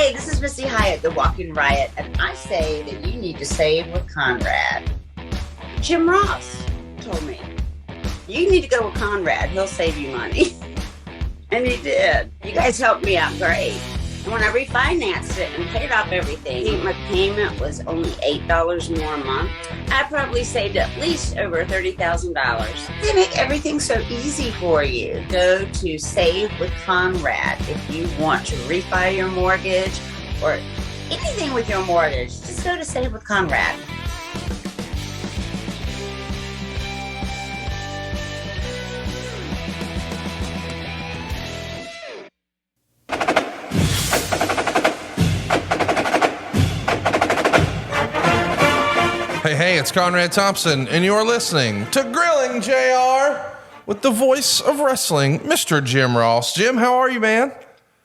Hey, this is Missy Hyatt, the Walking Riot, and I say that you need to save with Conrad. Jim Ross told me, you need to go with Conrad. He'll save you money. And he did. You guys helped me out great. And when I refinanced it and paid off everything, my payment was only $8 more a month. I probably saved at least over $30,000. They make everything so easy for you. Go to Save with Conrad if you want to refi your mortgage or anything with your mortgage. Just go to Save with Conrad. Hey, it's Conrad Thompson, and you're listening to Grilling JR with the voice of wrestling, Mr. Jim Ross. Jim, how are you, man?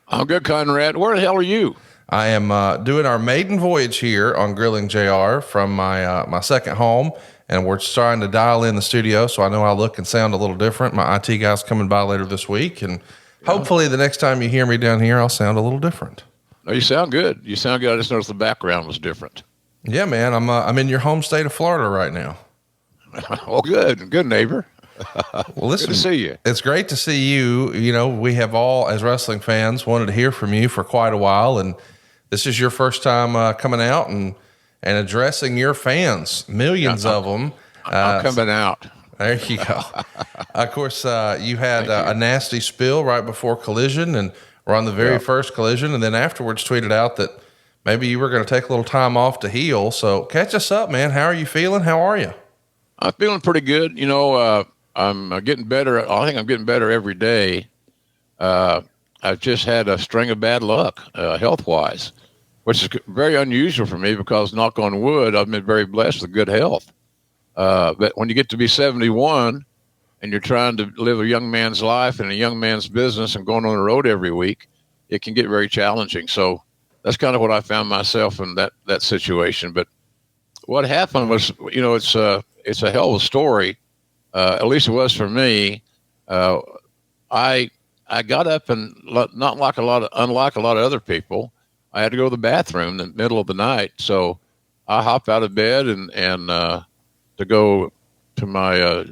I'm good, Conrad. Where the hell are you? I am doing our maiden voyage here on Grilling JR from my second home, and we're trying to dial in the studio so I know I look and sound a little different. My IT guy's coming by later this week, and hopefully the next time you hear me down here, I'll sound a little different. No, you sound good. You sound good. I just noticed the background was different. Yeah, man, I'm in your home state of Florida right now. Oh, good neighbor. Well, listen, good to see you. It's great to see you. You know, we have all, as wrestling fans, wanted to hear from you for quite a while, and this is your first time coming out and addressing your fans, millions of them. I'm coming out. There you go. Of course, you had a nasty spill right before Collision, and we're on the very first Collision, and then afterwards tweeted out that maybe you were going to take a little time off to heal. So catch us up, man. How are you feeling? How are you? I'm feeling pretty good. You know, I'm getting better. I think I'm getting better every day. I've just had a string of bad luck, health-wise, which is very unusual for me because, knock on wood, I've been very blessed with good health. But when you get to be 71 and you're trying to live a young man's life and a young man's business and going on the road every week, it can get very challenging. So that's kind of what I found myself in that situation. But what happened was, you know, it's a hell of a story. At least it was for me. I got up and unlike a lot of other people, I had to go to the bathroom in the middle of the night. So I hopped out of bed and to go to my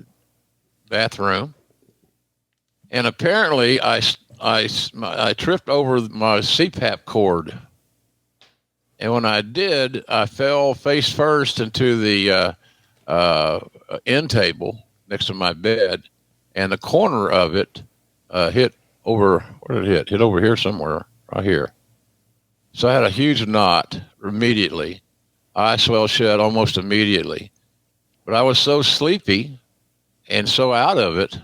bathroom, and apparently I tripped over my CPAP cord. And when I did, I fell face first into the end table next to my bed, and the corner of it hit over. Where did it hit? Hit over here somewhere, right here. So I had a huge knot immediately. I swelled shut almost immediately. But I was so sleepy and so out of it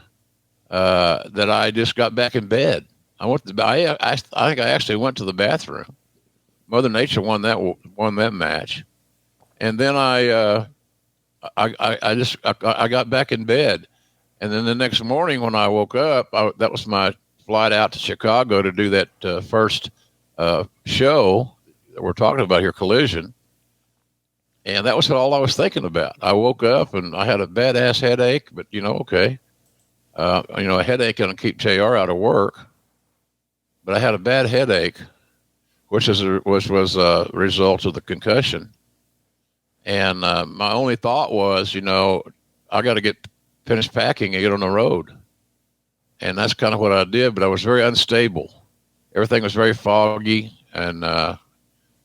that I just got back in bed. I think I actually went to the bathroom. Mother Nature won that match, and then I got back in bed, and then the next morning when I woke up, that was my flight out to Chicago to do that first show that we're talking about here, Collision, and that was all I was thinking about. I woke up and I had a badass headache, but okay, a headache can keep JR out of work, but I had a bad headache, which was a result of the concussion. And my only thought was, I got to get finished packing and get on the road. And that's kind of what I did, but I was very unstable. Everything was very foggy, and I'd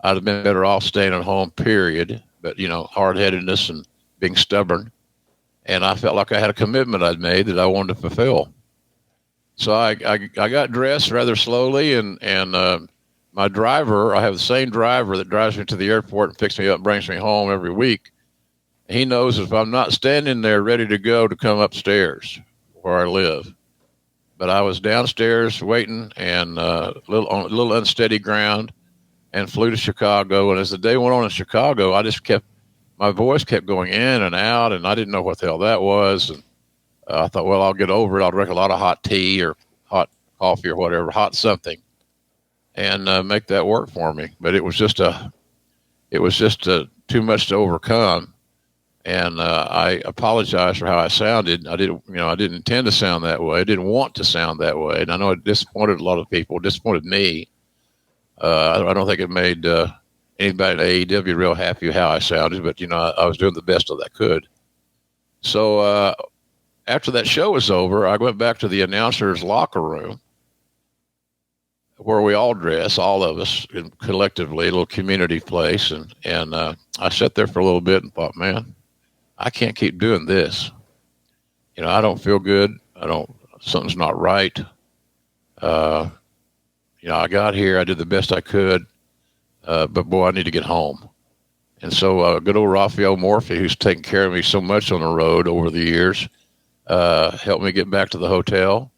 have been better off staying at home, period. But, hard-headedness and being stubborn. And I felt like I had a commitment I'd made that I wanted to fulfill. So I got dressed rather slowly, and my driver, I have the same driver that drives me to the airport and picks me up and brings me home every week. He knows if I'm not standing there ready to go to come upstairs where I live. But I was downstairs waiting and on a little unsteady ground and flew to Chicago. And as the day went on in Chicago, my voice kept going in and out, and I didn't know what the hell that was. And I thought, well, I'll get over it. I'll drink a lot of hot tea or hot coffee or whatever, hot something, and make that work for me. But it was just too much to overcome. And I apologize for how I sounded. I didn't intend to sound that way. I didn't want to sound that way. And I know it disappointed a lot of people, it disappointed me. I don't think it made anybody at AEW real happy how I sounded, but I was doing the best that I could. So after that show was over, I went back to the announcer's locker room where we all dress, all of us collectively, a little community place. And I sat there for a little bit and thought, man, I can't keep doing this. I don't feel good. Something's not right. I got here, I did the best I could, but boy, I need to get home. And so good old Raphael Morphy, who's taken care of me so much on the road over the years, helped me get back to the hotel.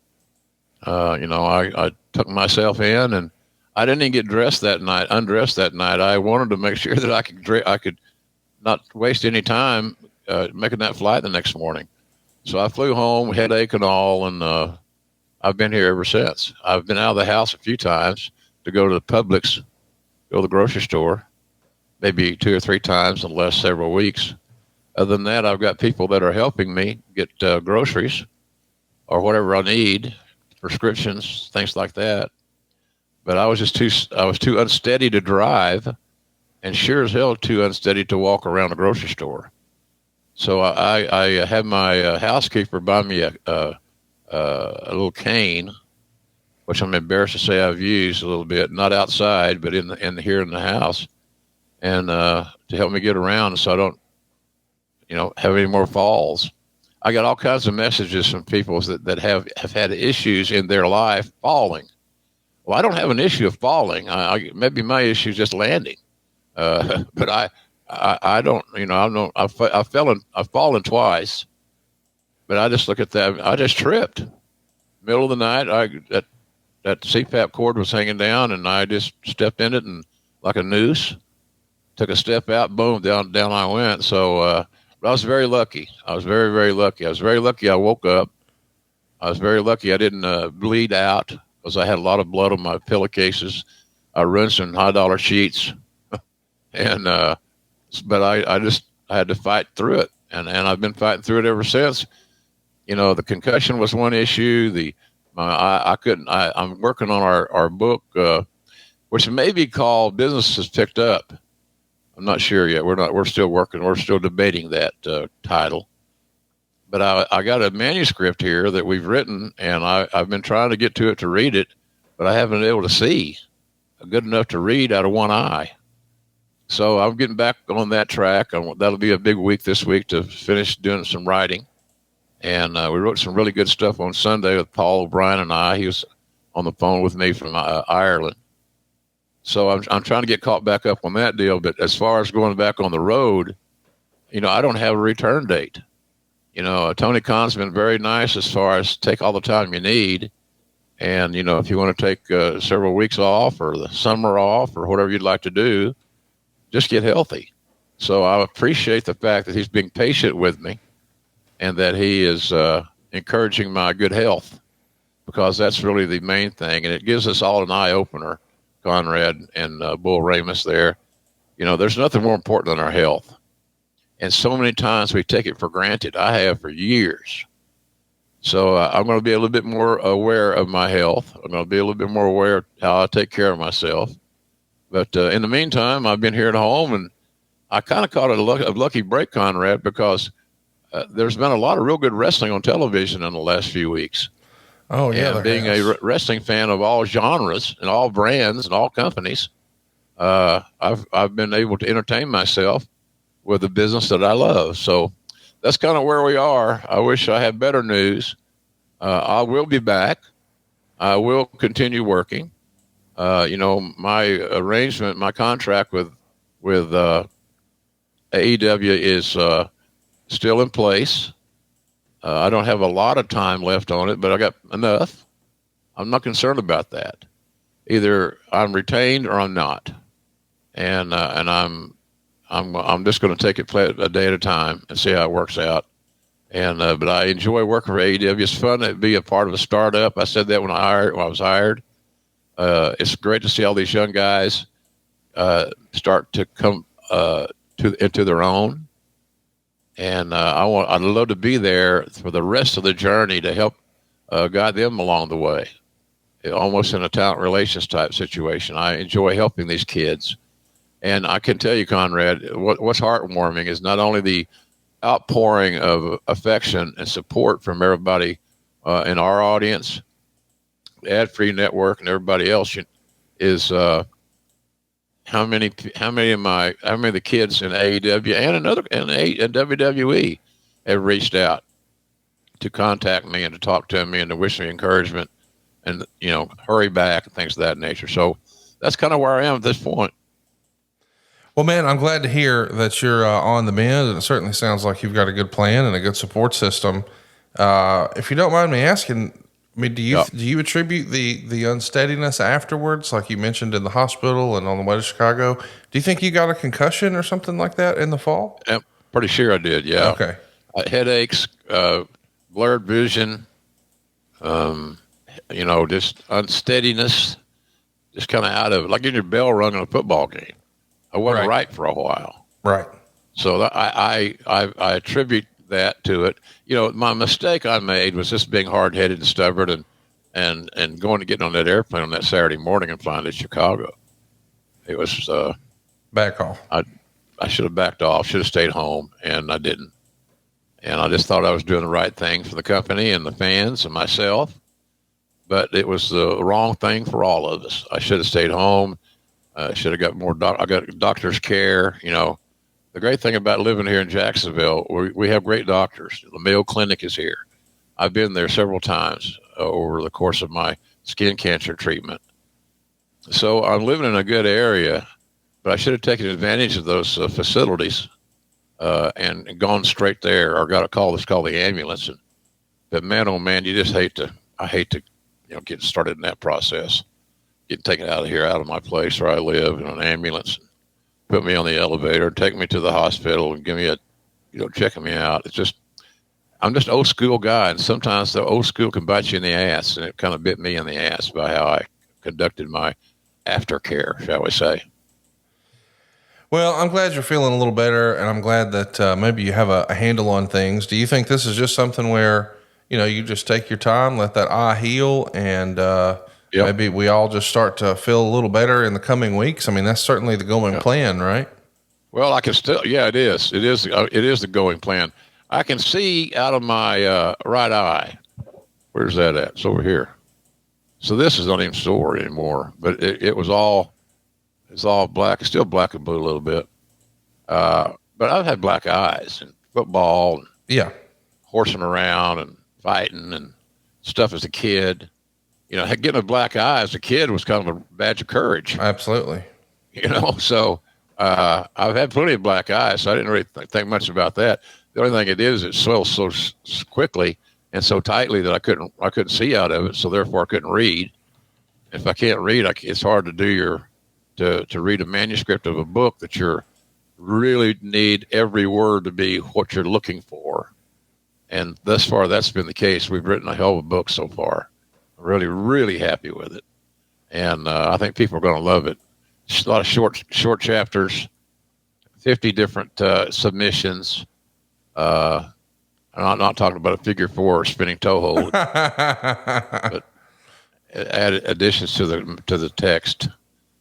I took myself in, and I didn't even get undressed that night. I wanted to make sure that I could not waste any time making that flight the next morning. So I flew home, headache and all, and I've been here ever since. I've been out of the house a few times to go to the Publix, go to the grocery store, maybe 2 or 3 times in the last several weeks. Other than that, I've got people that are helping me get groceries or whatever I need, prescriptions, things like that. But I was too unsteady to drive, and sure as hell too unsteady to walk around a grocery store. So I had my housekeeper buy me a little cane, which I'm embarrassed to say I've used a little bit, not outside, but here in the house, and to help me get around so I don't, have any more falls. I got all kinds of messages from people that have had issues in their life falling. Well, I don't have an issue of falling. Maybe my issue is just landing. But I don't, I've fallen twice, but I just look at that. I just tripped. Middle of the night, that CPAP cord was hanging down, and I just stepped in it and like a noose, took a step out, boom, down I went. So, but I was very lucky. I was very, very lucky. I was very lucky I woke up. I was very lucky I didn't bleed out because I had a lot of blood on my pillowcases. I rinsed in $high sheets, and but I had to fight through it, and I've been fighting through it ever since. The concussion was one issue. I'm working on our book, which may be called Business Has Picked Up. I'm not sure yet. We're still working. We're still debating that title. But I got a manuscript here that we've written, and I've been trying to get to it to read it, but I haven't been able to see good enough to read out of one eye. So I'm getting back on that track. That'll be a big week this week to finish doing some writing. And we wrote some really good stuff on Sunday with Paul O'Brien and I. He was on the phone with me from Ireland. So I'm trying to get caught back up on that deal. But as far as going back on the road, I don't have a return date. Tony Khan's been very nice as far as take all the time you need. And, if you want to take several weeks off or the summer off or whatever you'd like to do, just get healthy. So I appreciate the fact that he's being patient with me and that he is encouraging my good health, because that's really the main thing. And it gives us all an eye-opener, Conrad and Bull Ramus there. There's nothing more important than our health. And so many times we take it for granted. I have for years. So I'm going to be a little bit more aware of my health. I'm going to be a little bit more aware of how I take care of myself. But in the meantime, I've been here at home, and I kind of caught a lucky break, Conrad, because there's been a lot of real good wrestling on television in the last few weeks. Oh, yeah. And being a wrestling fan of all genres and all brands and all companies, I've been able to entertain myself with the business that I love. So that's kind of where we are. I wish I had better news. I will be back. I will continue working. My arrangement, my contract with AEW is still in place. I don't have a lot of time left on it, but I got enough. I'm not concerned about that. Either I'm retained or I'm not, and I'm just going to take it a day at a time and see how it works out. And but I enjoy working for AEW. It's fun to be a part of a startup. I said that when I was hired. It's great to see all these young guys start to come into their own. And I'd love to be there for the rest of the journey to help guide them along the way. almost in a talent relations type situation. I enjoy helping these kids. And I can tell you, Conrad, what's heartwarming is not only the outpouring of affection and support from everybody in our audience, the Ad Free Network, and everybody else is how many of the kids in AEW and WWE have reached out to contact me and to talk to me and to wish me encouragement and hurry back and things of that nature. So that's kind of where I am at this point. Well, man, I'm glad to hear that you're on the mend, and it certainly sounds like you've got a good plan and a good support system. If you don't mind me asking, I mean, do you attribute the unsteadiness afterwards, like you mentioned in the hospital and on the way to Chicago? Do you think you got a concussion or something like that in the fall? I'm pretty sure I did. Yeah. Okay. Headaches, blurred vision, just unsteadiness, just kind of out of it, like getting your bell rung in a football game. I wasn't right for a while. Right. So I attribute that to it. My mistake I made was just being hard-headed and stubborn and going to getting on that airplane on that Saturday morning and flying to Chicago. It was bad call. I should have backed off, should have stayed home, and I didn't. And I just thought I was doing the right thing for the company and the fans and myself, but it was the wrong thing for all of us. I should have stayed home. I should have got more. I got doctor's care. The great thing about living here in Jacksonville, we have great doctors. The Mayo Clinic is here. I've been there several times over the course of my skin cancer treatment. So I'm living in a good area, but I should have taken advantage of those facilities and gone straight there, or got a call that's called the ambulance. But man, oh man, I hate to get started in that process. Get taken out of my place where I live in an ambulance, put me on the elevator, take me to the hospital, and give me checking me out. I'm just an old school guy, and sometimes the old school can bite you in the ass, and it kind of bit me in the ass by how I conducted my aftercare, shall we say. Well, I'm glad you're feeling a little better, and I'm glad that maybe you have a handle on things. Do you think this is just something where, you just take your time, let that eye heal, and maybe we all just start to feel a little better in the coming weeks? I mean, that's certainly the going plan, right? Well, I can still, it is. It is the going plan. I can see out of my right eye. Where's that at? It's over here. So this is not even sore anymore, but it's all black. It's still black and blue a little bit. But I've had black eyes in football and horsing around and fighting and stuff as a kid. Getting a black eye as a kid was kind of a badge of courage. Absolutely. So I've had plenty of black eyes, so I didn't really think much about that. The only thing it is, it swells so quickly and so tightly that I couldn't see out of it, so therefore I couldn't read. If I can't read, it's hard to read a manuscript of a book that you really need every word to be what you're looking for. And thus far, that's been the case. We've written a hell of a book so far. I'm really, really happy with it. And I think people are going to love it. It's a lot of short chapters, 50 different submissions. I'm not talking about a figure four or spinning toe hold, but added additions to the text.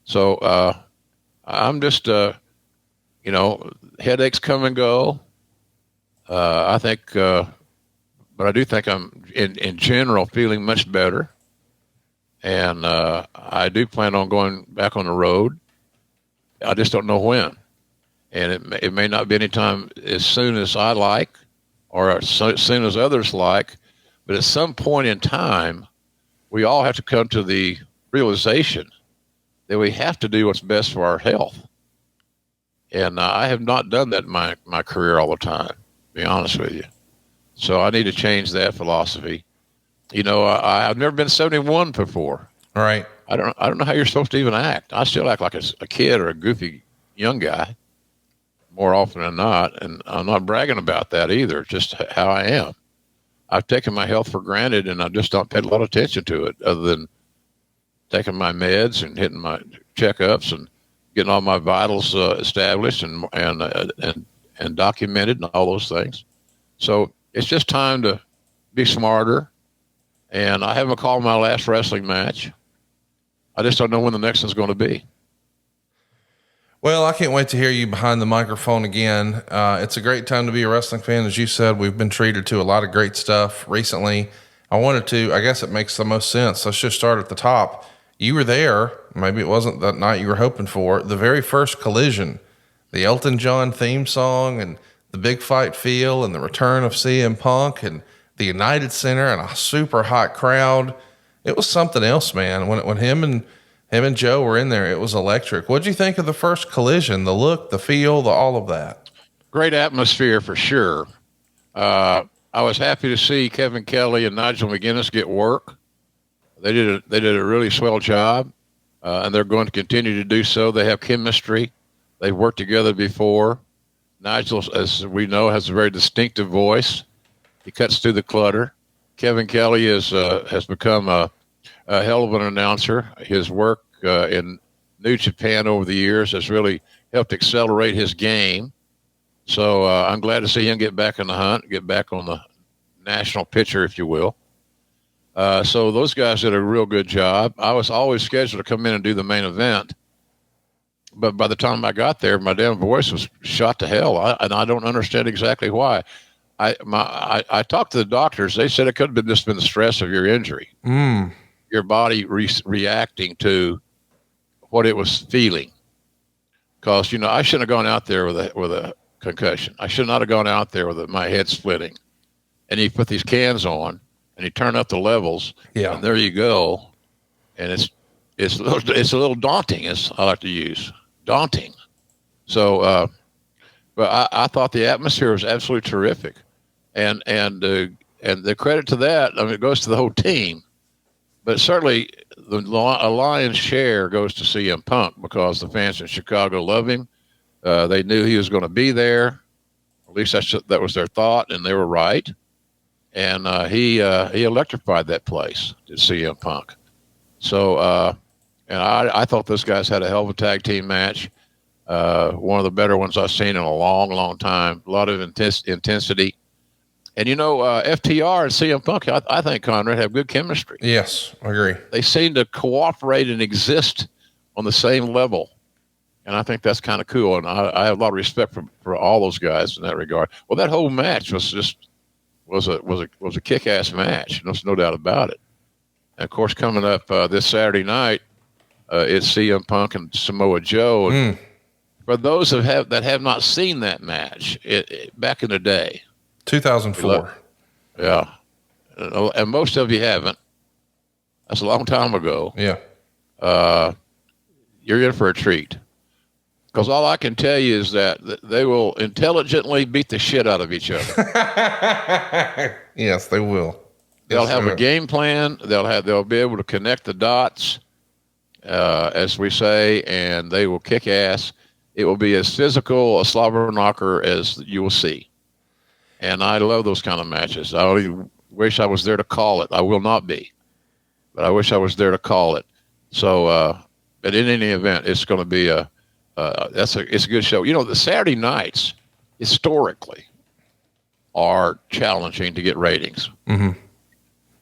So I'm just, headaches come and go. I think, but I do think I'm in general feeling much better. And I do plan on going back on the road. I just don't know when. And it may not be any time as soon as I like or as soon as others like. But at some point in time, we all have to come to the realization that we have to do what's best for our health. And I have not done that in my career all the time, to be honest with you. So I need to change that philosophy. I've never been 71 before. All right. I don't know how you're supposed to even act. I still act like a kid or a goofy young guy more often than not. And I'm not bragging about that either. It's just how I am. I've taken my health for granted, and I just don't pay a lot of attention to it other than taking my meds and hitting my checkups and getting all my vitals established and documented and all those things. So it's just time to be smarter And I haven't called my last wrestling match. I just don't know when the next one's going to be. Well, I can't wait to hear you behind the microphone again. It's a great time to be a wrestling fan. As you said, we've been treated to a lot of great stuff recently. I guess it makes the most sense. Let's just start at the top. You were there. Maybe it wasn't that night you were hoping for. The very first Collision, the Elton John theme song and the big fight feel and the return of CM Punk and the United Center and a super hot crowd. It was something else, man. When him and Joe were in there, it was electric. What'd you think of the first Collision? The look, the feel, all of that? Great atmosphere for sure. I was happy to see Kevin Kelly and Nigel McGuinness get work. They did a really swell job, and they're going to continue to do so. They have chemistry. They've worked together before. Nigel, as we know, has a very distinctive voice. He cuts through the clutter. Kevin Kelly has become a hell of an announcer. His work in New Japan over the years has really helped accelerate his game. So I'm glad to see him get back in the hunt, get back on the national picture, if you will. So those guys did a real good job. I was always scheduled to come in and do the main event. But by the time I got there, my damn voice was shot to hell. And I don't understand exactly why. I talked to the doctors. They said it could have just been the stress of your injury. Your body reacting to what it was feeling. Because, I shouldn't have gone out there with a concussion. I should not have gone out there with my head splitting. And you put these cans on, and you turn up the levels, and there you go. And it's a little daunting, as I like to use, daunting. So, but I thought the atmosphere was absolutely terrific, and the credit to that, it goes to the whole team. But certainly, a lion's share goes to CM Punk because the fans in Chicago love him. They knew he was going to be there. At least that was their thought, and they were right. And he electrified that place to CM Punk. So, and I thought those guys had a hell of a tag team match. One of the better ones I've seen in a long, long time. A lot of intensity. And, FTR and CM Punk, I think, Conrad, have good chemistry. Yes, I agree. They seem to cooperate and exist on the same level. And I think that's kind of cool. And I have a lot of respect for all those guys in that regard. Well, that whole match was a kick-ass match. There's no doubt about it. And, of course, coming up this Saturday night, it's CM Punk and Samoa Joe. And for those that have not seen that match, back in the day, 2004. Yeah. And most of you haven't. That's a long time ago. Yeah. You're in for a treat. Because all I can tell you is that they will intelligently beat the shit out of each other. Yes, they will. They'll have a game plan. They'll be able to connect the dots, as we say, and they will kick ass. It will be as physical a slobber knocker as you will see. And I love those kind of matches. I only wish I was there to call it. I will not be, but I wish I was there to call it. So, but in any event, it's going to be it's a good show. The Saturday nights historically are challenging to get ratings. Mm-hmm.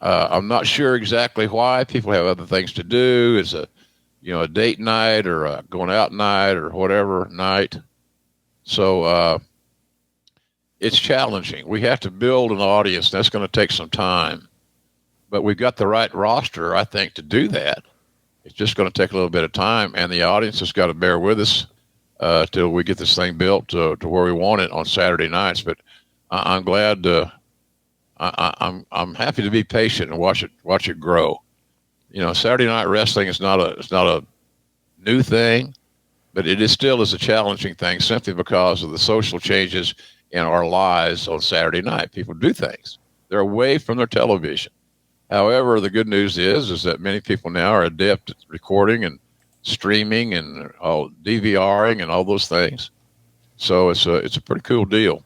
I'm not sure exactly why. People have other things to do. It's a date night or a going out night or whatever night. So it's challenging. We have to build an audience. That's going to take some time, but we've got the right roster, I think, to do that. It's just going to take a little bit of time, and the audience has got to bear with us till we get this thing built to where we want it on Saturday nights. But I'm glad. I'm happy to be patient and watch it grow. Saturday night wrestling is not a new thing, but it is still a challenging thing simply because of the social changes in our lives on Saturday night. People do things. They're away from their television. However, the good news is that many people now are adept at recording and streaming and DVRing and all those things. So it's a pretty cool deal.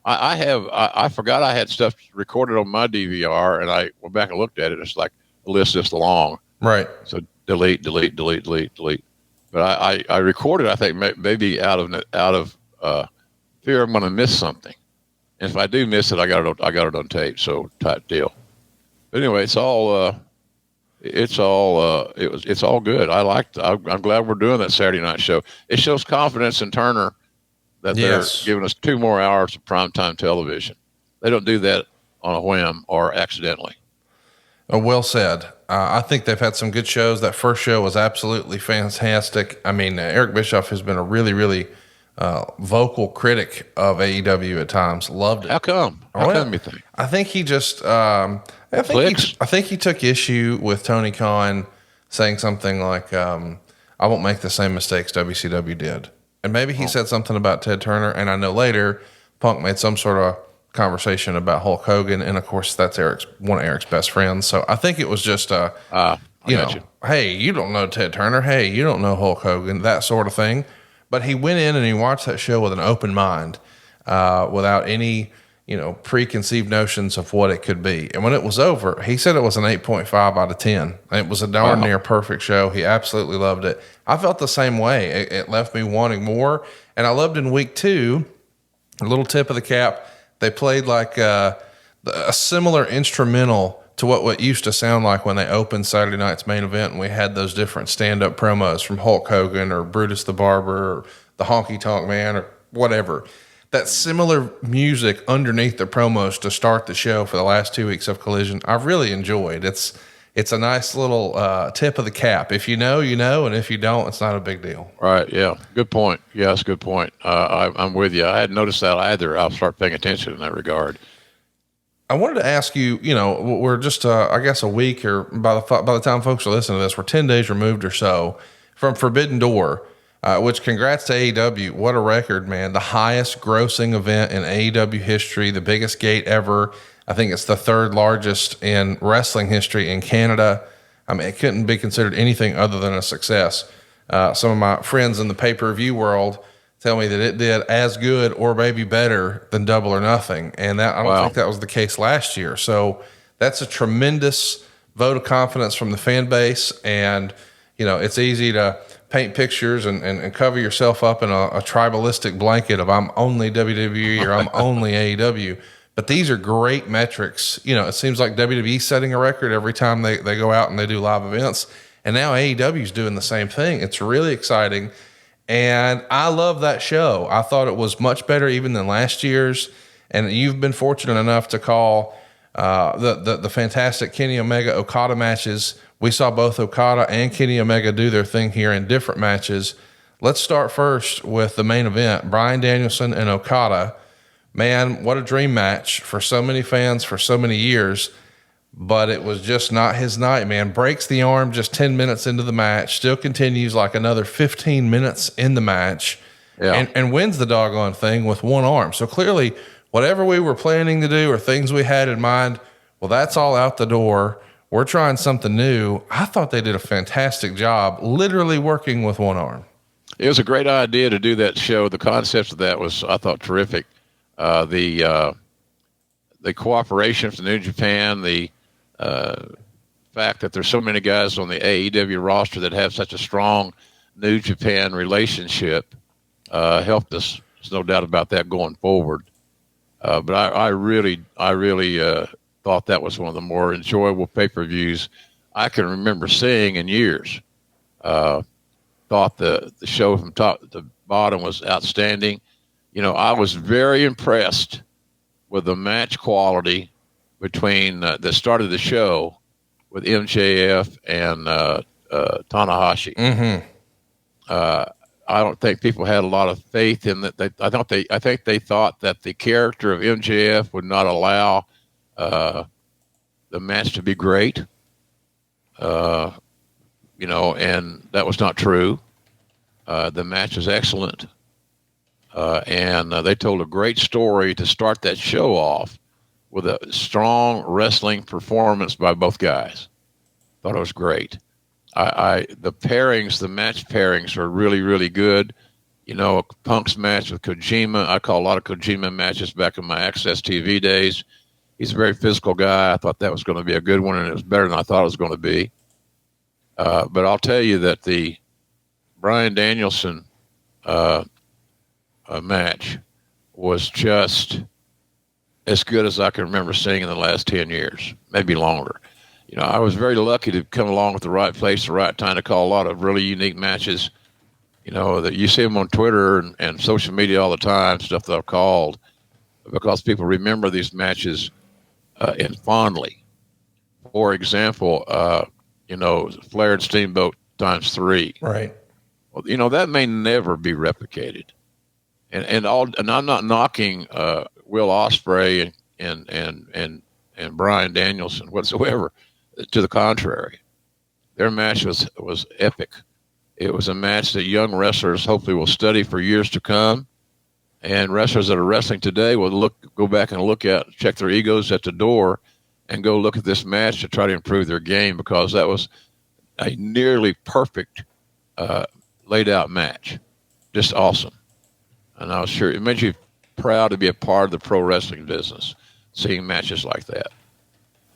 I forgot I had stuff recorded on my DVR, and I went back and looked at it. It's like a list this long. Right. So delete. But I recorded, I think, maybe out of fear I'm going to miss something. And if I do miss it, I got it on tape. So type deal. anyway, it's all it's all good. I'm glad we're doing that Saturday night show. It shows confidence in Turner that they're giving us 2 more hours of primetime television. They don't do that on a whim or accidentally. Well said. I think they've had some good shows. That first show was absolutely fantastic. I mean, Eric Bischoff has been a really, really vocal critic of AEW at times. Loved it. How come? How come you think? I think he just, I think he took issue with Tony Khan saying something like, I won't make the same mistakes WCW did. And maybe he said something about Ted Turner. And I know later Punk made some sort of conversation about Hulk Hogan. And of course that's one of Eric's best friends. So I think it was just, hey, you don't know Ted Turner. Hey, you don't know Hulk Hogan, that sort of thing. But he went in and he watched that show with an open mind, without any, preconceived notions of what it could be. And when it was over, he said it was an 8.5 out of 10. It was a darn near perfect show. He absolutely loved it. I felt the same way. It left me wanting more. And I loved in week 2, a little tip of the cap, they played like a similar instrumental to what used to sound like when they opened Saturday night's main event, and we had those different stand-up promos from Hulk Hogan or Brutus the Barber or the Honky Tonk Man or whatever. That similar music underneath the promos to start the show for the last 2 weeks of Collision, I've really enjoyed. It's a nice little tip of the cap. If you know, you know, and if you don't, it's not a big deal. Right, yeah. Good point. Yeah, that's a good point. I'm with you. I hadn't noticed that either. I'll start paying attention in that regard. I wanted to ask you, we're just, I guess a week, or by the time folks are listening to this, we're 10 days removed or so from Forbidden Door, which congrats to AEW. What a record, man. The highest grossing event in AEW history, the biggest gate ever. I think it's the 3rd largest in wrestling history in Canada. I mean, it couldn't be considered anything other than a success. Some of my friends in the pay-per-view world tell me that it did as good or maybe better than Double or Nothing. And I don't think that was the case last year. So that's a tremendous vote of confidence from the fan base. And, it's easy to paint pictures and cover yourself up in a tribalistic blanket of I'm only WWE or I'm only AEW. But these are great metrics. It seems like WWE setting a record every time they go out and they do live events. And now AEW is doing the same thing. It's really exciting. And I love that show. I thought it was much better even than last year's. And you've been fortunate enough to call the fantastic Kenny Omega Okada matches. We saw both Okada and Kenny Omega do their thing here in different matches. Let's start first with the main event, Bryan Danielson and Okada. Man, what a dream match for so many fans for so many years. But it was just not his night, man. Breaks the arm just 10 minutes into the match, still continues like another 15 minutes in the match, and wins the doggone thing with one arm. So clearly, whatever we were planning to do or things we had in mind, well, that's all out the door. We're trying something new. I thought they did a fantastic job literally working with one arm. It was a great idea to do that show. The concept of that was, I thought, terrific. The cooperation from New Japan, the fact that there's so many guys on the AEW roster that have such a strong New Japan relationship helped us. There's no doubt about that going forward. But I really thought that was one of the more enjoyable pay-per-views I can remember seeing in years. Thought the show from top to bottom was outstanding. I was very impressed with the match quality between the start of the show with MJF and Tanahashi. Mm-hmm. I don't think people had a lot of faith in that. I think they thought that the character of MJF would not allow the match to be great. And that was not true. The match was excellent. And they told a great story to start that show off with a strong wrestling performance by both guys. Thought it was great. The match pairings are really, really good. Punk's match with Kojima, I call a lot of Kojima matches back in my Access TV days. He's a very physical guy. I thought that was going to be a good one, and it was better than I thought it was going to be. But I'll tell you that the Bryan Danielson match was just as good as I can remember seeing in the last 10 years, maybe longer. You know, I was very lucky to come along with the right place, the right time to call a lot of really unique matches. You know, that you see them on Twitter and social media all the time, stuff that I've called, because people remember these matches and fondly. For example, you know, Flair and Steamboat ×3. Right. Well, you know, that may never be replicated. And I'm not knocking Will Ospreay and Bryan Danielson whatsoever. To the contrary, their match was epic. It was a match that young wrestlers hopefully will study for years to come, and wrestlers that are wrestling today will go back and check their egos at the door, and go look at this match to try to improve their game, because that was a nearly perfect laid out match, just awesome. And I was sure it made you proud to be a part of the pro wrestling business, seeing matches like that.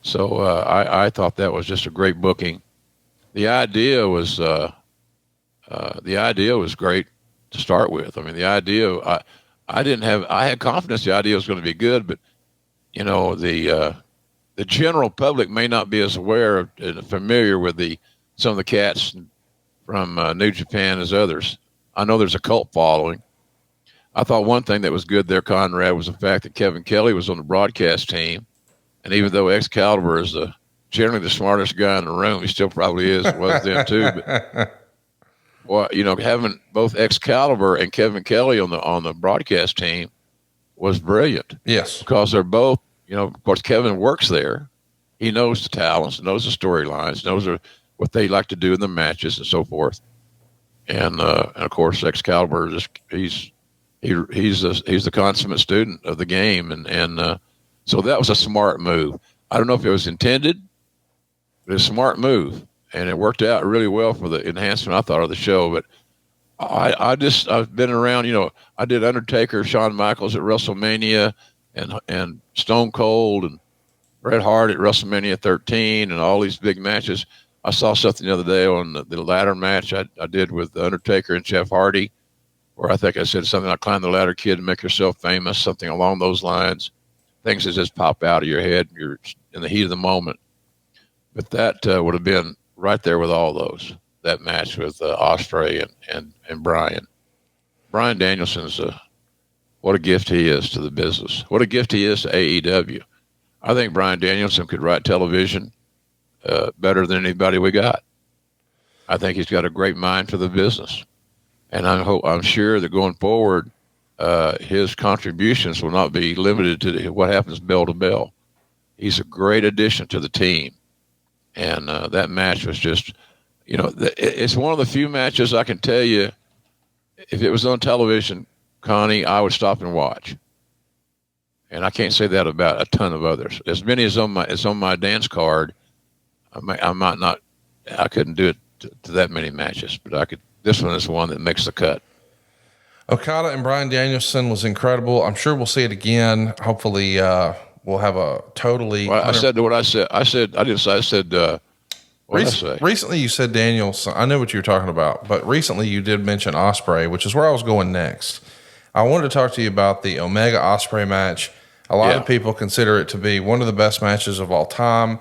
So I thought that was just a great booking. The idea was great to start with. I mean, the idea I had confidence the idea was going to be good, but you know, the general public may not be as aware of and familiar with some of the cats from New Japan as others. I know there's a cult following. I thought one thing that was good there, Conrad, was the fact that Kevin Kelly was on the broadcast team. And even though Excalibur is generally the smartest guy in the room, he still probably was then too. But well, you know, having both Excalibur and Kevin Kelly on the broadcast team was brilliant. Yes, because they're both, you know, of course, Kevin works there. He knows the talents, knows the storylines, knows what they like to do in the matches and so forth. And of course, Excalibur he's the consummate student of the game, and so that was a smart move. I don't know if it was intended, but it's a smart move, and it worked out really well for the enhancement, I thought, of the show. But I've been around, you know, I did Undertaker, Shawn Michaels at WrestleMania, and Stone Cold and Bret Hart at WrestleMania 13, and all these big matches. I saw something the other day on the ladder match I did with Undertaker and Jeff Hardy, where I think I said something like, "Climb the ladder, kid, and make yourself famous," something along those lines. Things that just pop out of your head. You're in the heat of the moment. But that would have been right there with all those. That match with Ospreay and Bryan. Bryan Danielson's what a gift he is to the business. What a gift he is to AEW. I think Bryan Danielson could write television better than anybody we got. I think he's got a great mind for the business. And I'm sure that going forward, his contributions will not be limited to what happens bell to bell. He's a great addition to the team. And that match was just, you know, it's one of the few matches I can tell you, if it was on television, Connie, I would stop and watch. And I can't say that about a ton of others. As many as on my dance card, I couldn't do it to that many matches, but I could. This one is the one that makes the cut. Okada and Bryan Danielson was incredible. I'm sure we'll see it again. Hopefully, we'll have a totally. Well, I said what I said. I said. What did I say? Recently, you said Danielson. I know what you were talking about, but recently you did mention Ospreay, which is where I was going next. I wanted to talk to you about the Omega Ospreay match. A lot of people consider it to be one of the best matches of all time.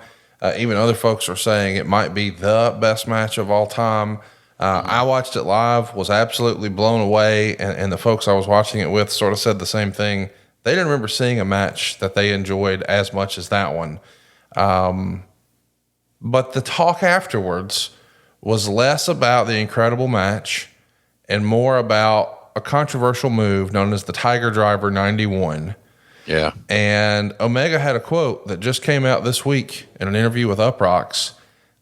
Even other folks are saying it might be the best match of all time. I watched it live, was absolutely blown away, and the folks I was watching it with sort of said the same thing. They didn't remember seeing a match that they enjoyed as much as that one. But the talk afterwards was less about the incredible match and more about a controversial move known as the Tiger Driver 91. Yeah. And Omega had a quote that just came out this week in an interview with Uprocks.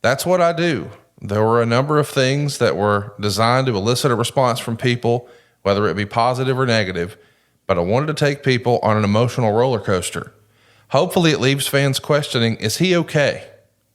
"That's what I do. There were a number of things that were designed to elicit a response from people, whether it be positive or negative, but I wanted to take people on an emotional roller coaster. Hopefully it leaves fans questioning, is he okay?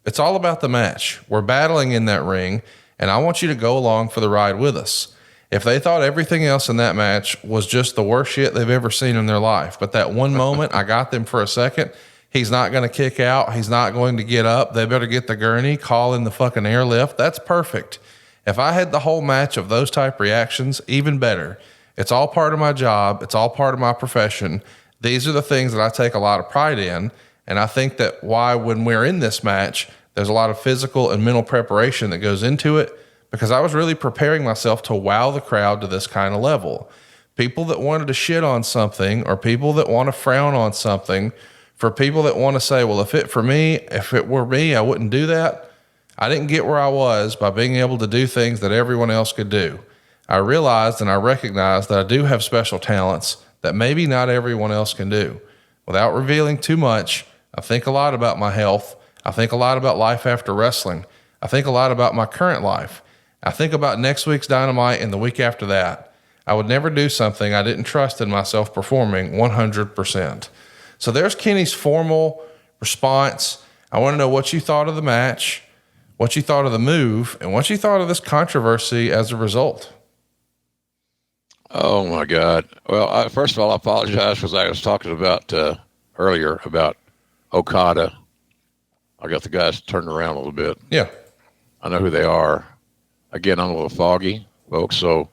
It's all about the match. We're battling in that ring, and I want you to go along for the ride with us. If they thought everything else in that match was just the worst shit they've ever seen in their life, but that one moment I got them for a second, he's not going to kick out, he's not going to get up, they better get the gurney, call in the fucking airlift, that's perfect. If I had the whole match of those type reactions, even better. It's all part of my job. It's all part of my profession. These are the things that I take a lot of pride in. And I think that why, when we're in this match, there's a lot of physical and mental preparation that goes into it, because I was really preparing myself to wow the crowd to this kind of level. People that wanted to shit on something, or people that want to frown on something, for people that want to say, well, if it were me, I wouldn't do that. I didn't get where I was by being able to do things that everyone else could do. I realized and I recognized that I do have special talents that maybe not everyone else can do. Without revealing too much, I think a lot about my health. I think a lot about life after wrestling. I think a lot about my current life. I think about next week's Dynamite and the week after that. I would never do something I didn't trust in myself performing 100%. So there's Kenny's formal response. I want to know what you thought of the match, what you thought of the move, and what you thought of this controversy as a result. Oh, my God. Well, first of all, I apologize because I was talking about earlier about Okada. I got the guys turned around a little bit. Yeah. I know who they are. Again, I'm a little foggy, folks, so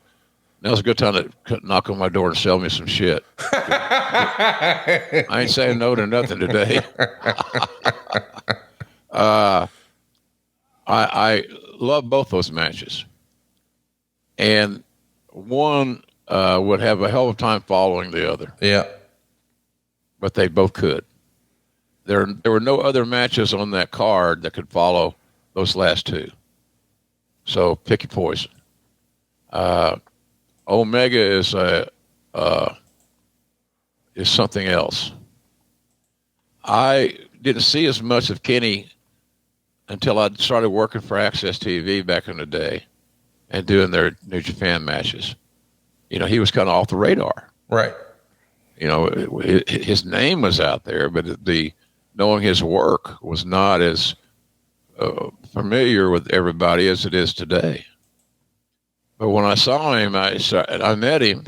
now's a good time to knock on my door and sell me some shit. I ain't saying no to nothing today. I love both those matches. And one would have a hell of a time following the other. Yeah. But they both could. There were no other matches on that card that could follow those last two. So pick your poison. Omega is something else. I didn't see as much of Kenny until I started working for Access TV back in the day and doing their New Japan matches. You know, he was kind of off the radar. Right. You know, his name was out there, but knowing his work was not as familiar with everybody as it is today. But when I saw him, I met him.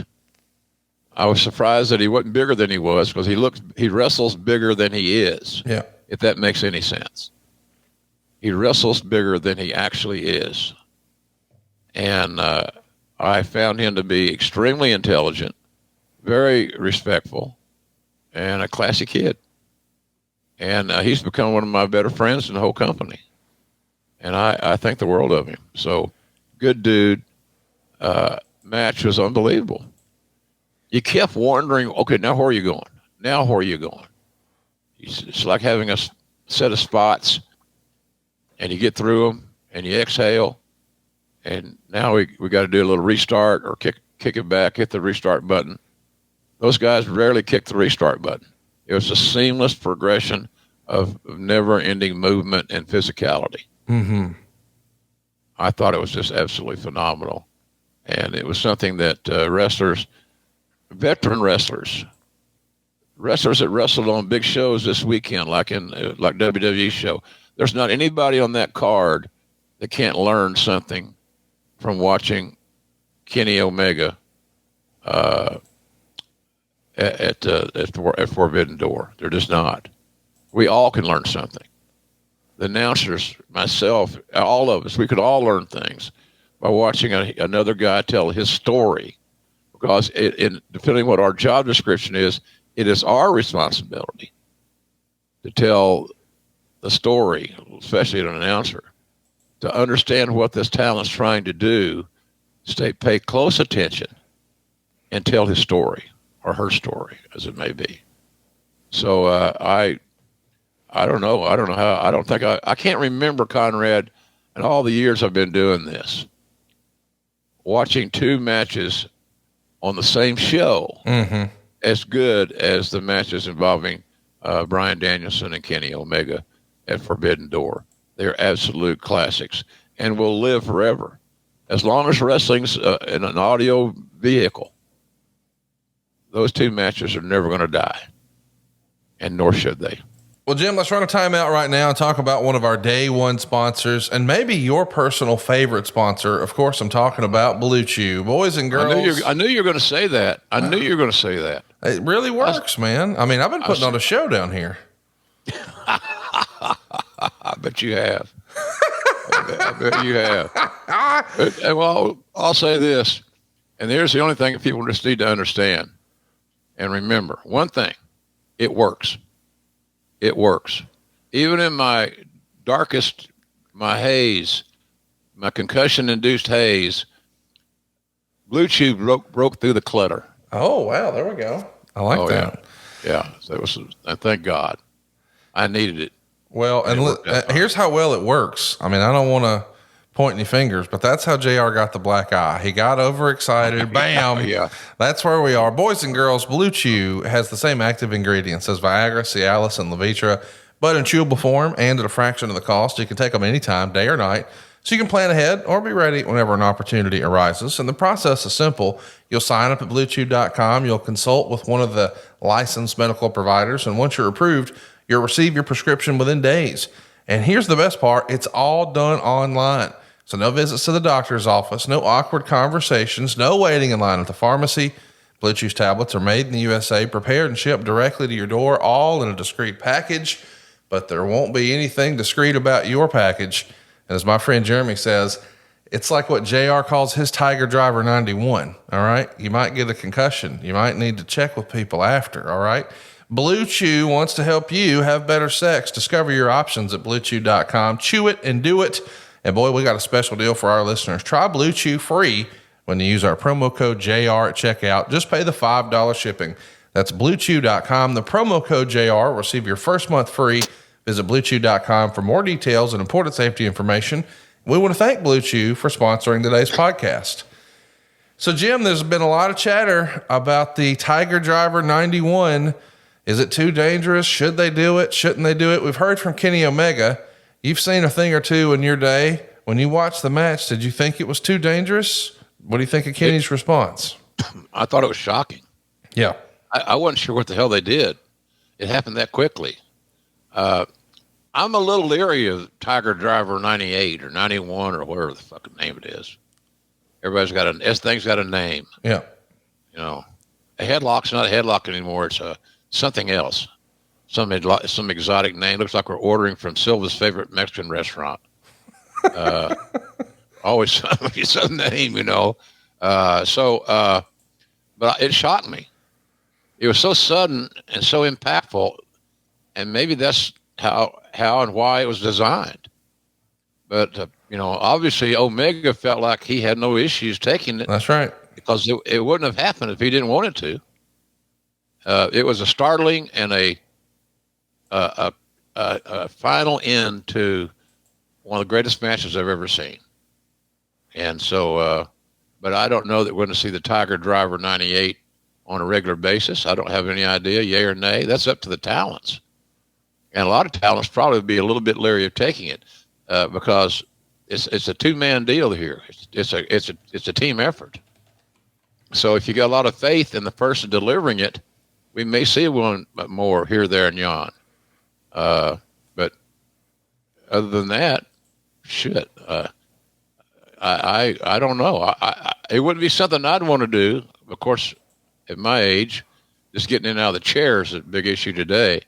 I was surprised that he wasn't bigger than he was, because he wrestles bigger than he is. Yeah. If that makes any sense. He wrestles bigger than he actually is. And I found him to be extremely intelligent, very respectful, and a classy kid. And he's become one of my better friends in the whole company. And I think the world of him. So, good dude. Match was unbelievable. You kept wondering, okay, now where are you going? Now where are you going? It's like having a set of spots, and you get through them, and you exhale, and now we got to do a little restart or kick it back, hit the restart button. Those guys rarely kick the restart button. It was a seamless progression of never-ending movement and physicality. Mm-hmm. I thought it was just absolutely phenomenal. And it was something that veteran wrestlers that wrestled on big shows this weekend, like WWE show, there's not anybody on that card that can't learn something from watching Kenny Omega at Forbidden Door. They're just not. We all can learn something. The announcers, myself, all of us, we could all learn things by watching another guy tell his story. Because depending on what our job description is, it is our responsibility to tell the story, especially an announcer, to understand what this talent's trying to do, pay close attention, and tell his story, or her story, as it may be. So I don't know. I don't know how. I don't think I can't remember, Conrad, in all the years I've been doing this, watching two matches on the same show as good as the matches involving Bryan Danielson and Kenny Omega at Forbidden Door. They're absolute classics and will live forever. As long as wrestling's in an audio vehicle, those two matches are never going to die, and nor should they. Well, Jim, let's run a timeout right now and talk about one of our day one sponsors, and maybe your personal favorite sponsor. Of course, I'm talking about Blue Chew. Boys and girls. I knew you were going to say that. I knew you were going to say that. It really works, man. I mean, I've been putting on a show down here. I bet you have. I bet you have. Well, I'll say this, and here's the only thing that people just need to understand and remember. One thing, It works. It works. Even in my darkest, my haze, my concussion-induced haze, Blue Chew broke through the clutter. Oh, wow. There we go. I like that. Yeah. So it was, thank God. I needed it. Well, and here's how well it works. I mean, I don't want to point any fingers, but that's how JR got the black eye. He got overexcited. Bam. Yeah. That's where we are. Boys and girls, Blue Chew has the same active ingredients as Viagra, Cialis, and Levitra, but in chewable form and at a fraction of the cost. You can take them anytime, day or night. So you can plan ahead or be ready whenever an opportunity arises. And the process is simple. You'll sign up at bluechew.com. You'll consult with one of the licensed medical providers. And once you're approved, you'll receive your prescription within days. And here's the best part. It's all done online. So no visits to the doctor's office, no awkward conversations, no waiting in line at the pharmacy. Blue Chew's tablets are made in the USA, prepared and shipped directly to your door, all in a discreet package. But there won't be anything discreet about your package. And as my friend Jeremy says, it's like what JR calls his Tiger Driver 91, all right? You might get a concussion. You might need to check with people after, all right? Blue Chew wants to help you have better sex. Discover your options at bluechew.com. Chew it and do it. And boy, we got a special deal for our listeners. Try Blue Chew free when you use our promo code JR at checkout. Just pay the $5 shipping. That's bluechew.com. The promo code JR will receive your first month free. Visit bluechew.com for more details and important safety information. We want to thank Blue Chew for sponsoring today's podcast. So, Jim, there's been a lot of chatter about the Tiger Driver 91. Is it too dangerous? Should they do it? Shouldn't they do it? We've heard from Kenny Omega. You've seen a thing or two in your day. When you watched the match, did you think it was too dangerous? What do you think of Kenny's response? I thought it was shocking. Yeah. I wasn't sure what the hell they did. It happened that quickly. I'm a little leery of Tiger Driver 98 or 91 or whatever the fucking name it is. Everybody's got this thing's got a name. Yeah. You know, a headlock's not a headlock anymore. It's something else. Some exotic name. Looks like we're ordering from Silva's favorite Mexican restaurant. Always some name, you know. But it shocked me. It was so sudden and so impactful, and maybe that's how and why it was designed. But obviously Omega felt like he had no issues taking it. That's right. Because it wouldn't have happened if he didn't want it to. It was a startling and a final end to one of the greatest matches I've ever seen. And so, but I don't know that we're going to see the Tiger Driver 98 on a regular basis. I don't have any idea, yay or nay. That's up to the talents. And a lot of talents probably be a little bit leery of taking it because it's a two-man deal here. It's a team effort. So if you got a lot of faith in the person delivering it, we may see one more here, there, and yon. But other than that, shit. I don't know. It wouldn't be something I'd want to do. Of course, at my age, just getting in and out of the chair is a big issue today,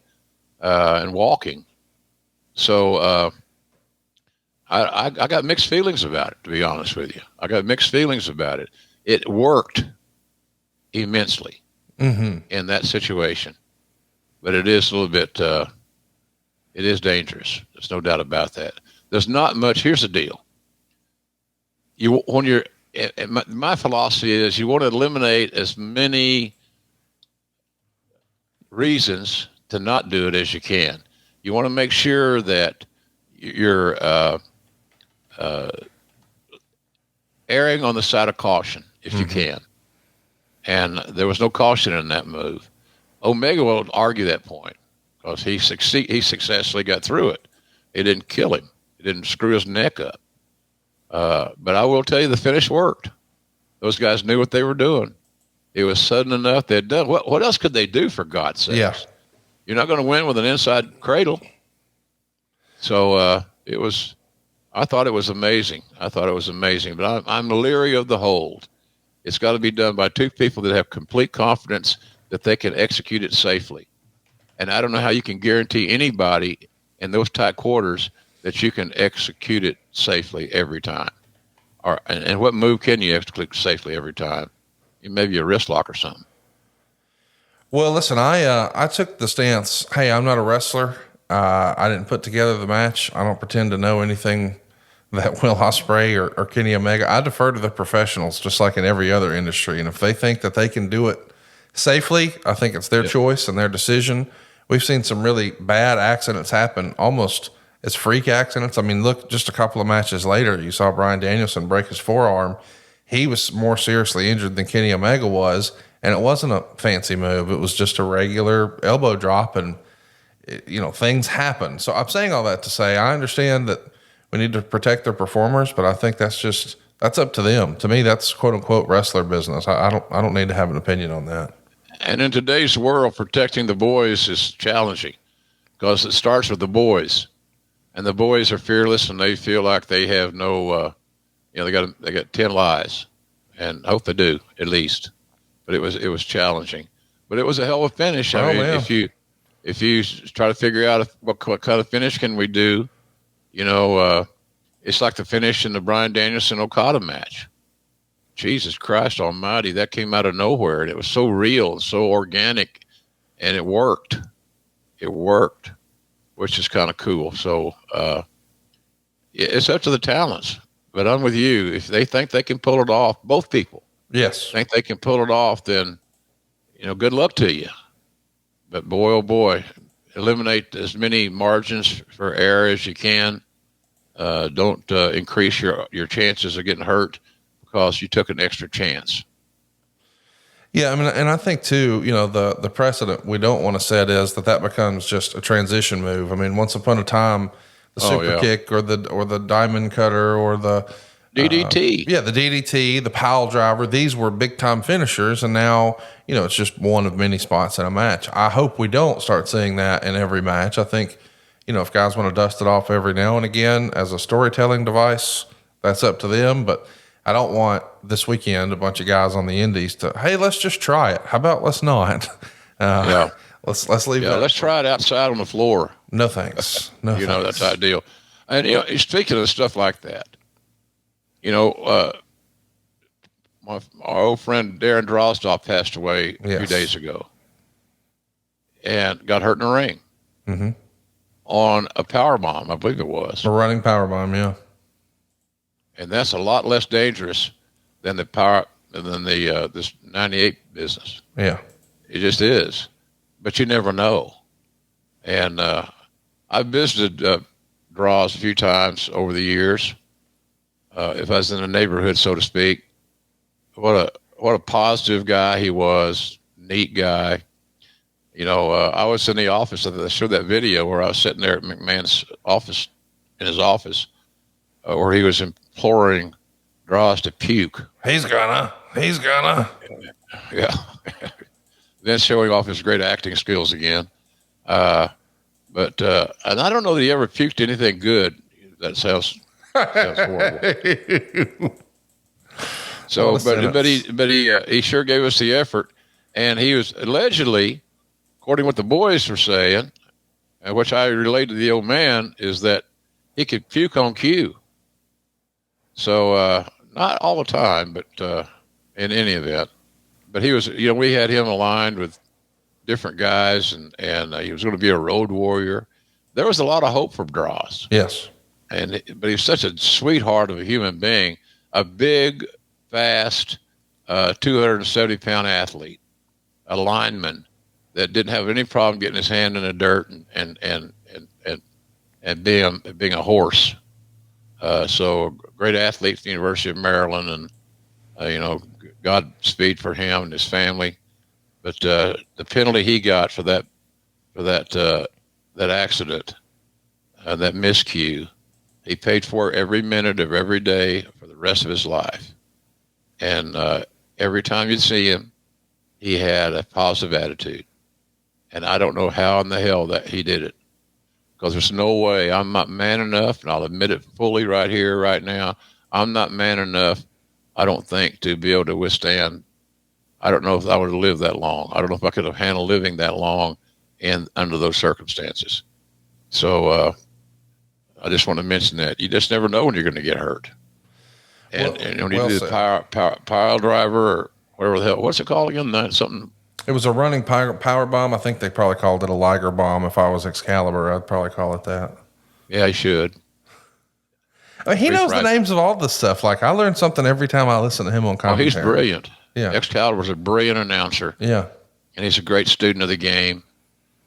and walking. So I got mixed feelings about it, to be honest with you. I got mixed feelings about it. It worked immensely in that situation, but it is a little bit, it is dangerous. There's no doubt about that. There's not much. Here's the deal. My philosophy is you want to eliminate as many reasons to not do it as you can. You want to make sure that you're erring on the side of caution if you can. And there was no caution in that move. Omega will argue that point because he successfully got through it. It didn't kill him. It didn't screw his neck up. But I will tell you, the finish worked. Those guys knew what they were doing. It was sudden enough. They'd done. What else could they do, for God's sakes? Yeah. You're not going to win with an inside cradle. So I thought it was amazing. But I'm leery of the hold. It's got to be done by two people that have complete confidence that they can execute it safely. And I don't know how you can guarantee anybody in those tight quarters that you can execute it safely every time. And what move can you execute safely every time? Maybe a wrist lock or something. Well, listen, I took the stance. Hey, I'm not a wrestler. I didn't put together the match. I don't pretend to know anything that Will Ospreay or Kenny Omega. I defer to the professionals, just like in every other industry. And if they think that they can do it safely, I think it's their choice and their decision. We've seen some really bad accidents happen, almost as freak accidents. I mean, look, just a couple of matches later, you saw Bryan Danielson break his forearm. He was more seriously injured than Kenny Omega was, and it wasn't a fancy move. It was just a regular elbow drop, and things happen. So I'm saying all that to say I understand that we need to protect their performers, but I think that's up to them. To me, that's quote unquote wrestler business. I don't need to have an opinion on that. And in today's world, protecting the boys is challenging because it starts with the boys, and the boys are fearless and they feel like they have no, they got 10 lives, and I hope they do at least. But it was challenging, but it was a hell of a finish. I mean, if you try to figure out what kind of finish can we do, it's like the finish in the Bryan Danielson Okada match. Jesus Christ Almighty, that came out of nowhere, and it was so real and so organic, and it worked. It worked, which is kind of cool. So it's up to the talents. But I'm with you. If they think they can pull it off, both people. Yes. Think they can pull it off, then, good luck to you. But boy, oh boy, eliminate as many margins for error as you can. Don't increase your chances of getting hurt because you took an extra chance. Yeah, I mean, and I think too, the precedent we don't want to set is that becomes just a transition move. I mean, once upon a time, the super kick or the diamond cutter or the DDT. The DDT, the pile driver, these were big time finishers. And now, it's just one of many spots in a match. I hope we don't start seeing that in every match. I think, if guys want to dust it off every now and again as a storytelling device, that's up to them. But I don't want this weekend a bunch of guys on the indies to, hey, let's just try it. How about let's not? Let's leave it. Let's try it outside on the floor. No thanks. No thanks. That's ideal. And speaking of stuff like that, our old friend Darren Drozdoff passed away a few days ago and got hurt in the ring on a power bomb, I believe it was. A running power bomb, yeah. And that's a lot less dangerous than this 98 business. Yeah. It just is. But you never know. And I've visited Draws a few times over the years. If I was in the neighborhood, so to speak, what a positive guy he was, neat guy. I was in the office. I showed that video where I was sitting there at McMahon's office, in his office, where he was imploring Draws to puke. He's gonna. Yeah. Then showing off his great acting skills again. And I don't know that he ever puked anything good. That sounds horrible. So, but he sure gave us the effort, and he was allegedly, according to what the boys were saying, and which I relayed to the old man, is that he could puke on cue. So, not all the time, but in any event. But he was, we had him aligned with different guys, and he was going to be a road warrior. There was a lot of hope for Droz. Yes. But he's such a sweetheart of a human being, a big, fast, 270-pound athlete, a lineman that didn't have any problem getting his hand in the dirt and being a horse. So a great athlete at the University of Maryland, and Godspeed for him and his family. But the penalty he got for that accident, that miscue, he paid for every minute of every day for the rest of his life. And every time you'd see him, he had a positive attitude. And I don't know how in the hell that he did it, because there's no way. I'm not man enough, and I'll admit it fully right here, right now. I'm not man enough, I don't think, to be able to withstand. I don't know if I would have lived that long. I don't know if I could have handled living that long under those circumstances. So I just want to mention that. You just never know when you're going to get hurt. And when you do the pile driver or whatever the hell, what's it called again? Something. It was a running power bomb. I think they probably called it a Liger bomb. If I was Excalibur, I'd probably call it that. Yeah, he should. I mean, he knows the names of all this stuff. Like, I learn something every time I listen to him on commentary. Oh, he's brilliant. Yeah. Excalibur's a brilliant announcer. Yeah. And he's a great student of the game.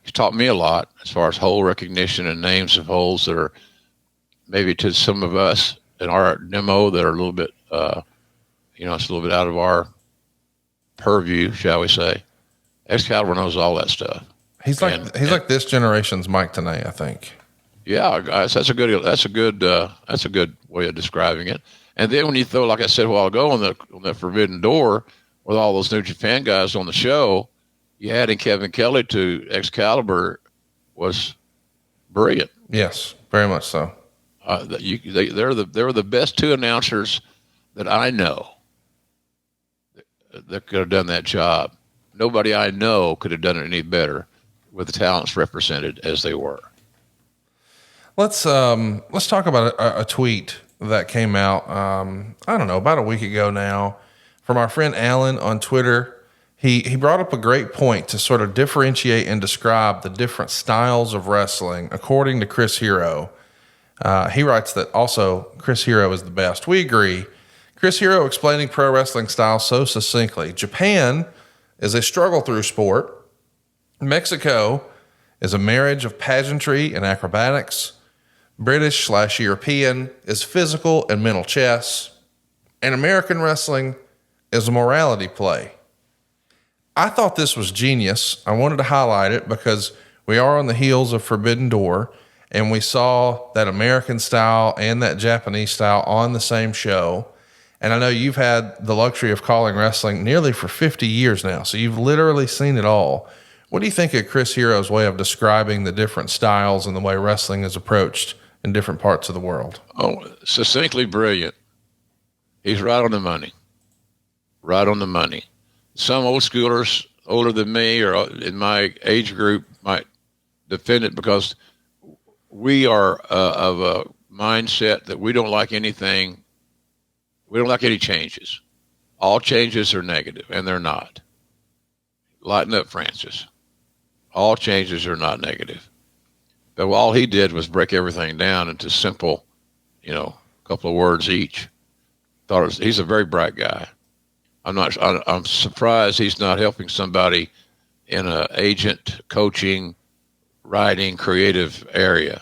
He's taught me a lot as far as hole recognition and names of holes that are maybe to some of us in our demo that are a little bit, it's a little bit out of our purview, shall we say. Excalibur knows all that stuff. He's like this generation's Mike Tenay, I think. Yeah, guys, that's a good way of describing it. And then when you throw, like I said a while ago, on the Forbidden Door with all those New Japan guys on the show, you adding Kevin Kelly to Excalibur was brilliant. Yes, very much so. They're the best two announcers that I know that could have done that job. Nobody I know could have done it any better with the talents represented as they were. Let's talk about a tweet that came out, I don't know, about a week ago now, from our friend Alan on Twitter. He brought up a great point to sort of differentiate and describe the different styles of wrestling according to Chris Hero. He writes that also Chris Hero is the best. We agree. Chris Hero explaining pro wrestling style so succinctly. Japan is a struggle through sport. Mexico is a marriage of pageantry and acrobatics. British/European is physical and mental chess. And American wrestling is a morality play. I thought this was genius. I wanted to highlight it because we are on the heels of Forbidden Door, and we saw that American style and that Japanese style on the same show. And I know you've had the luxury of calling wrestling nearly for 50 years now, so you've literally seen it all. What do you think of Chris Hero's way of describing the different styles and the way wrestling is approached in different parts of the world? Oh, succinctly brilliant. He's right on the money. Right on the money. Some old schoolers older than me or in my age group might defend it because we are of a mindset that we don't like anything. We don't like any changes. All changes are negative, and they're not. Lighten up, Francis. All changes are not negative. But all he did was break everything down into simple, couple of words each. He's a very bright guy. I'm surprised he's not helping somebody in an agent, coaching, writing, creative area,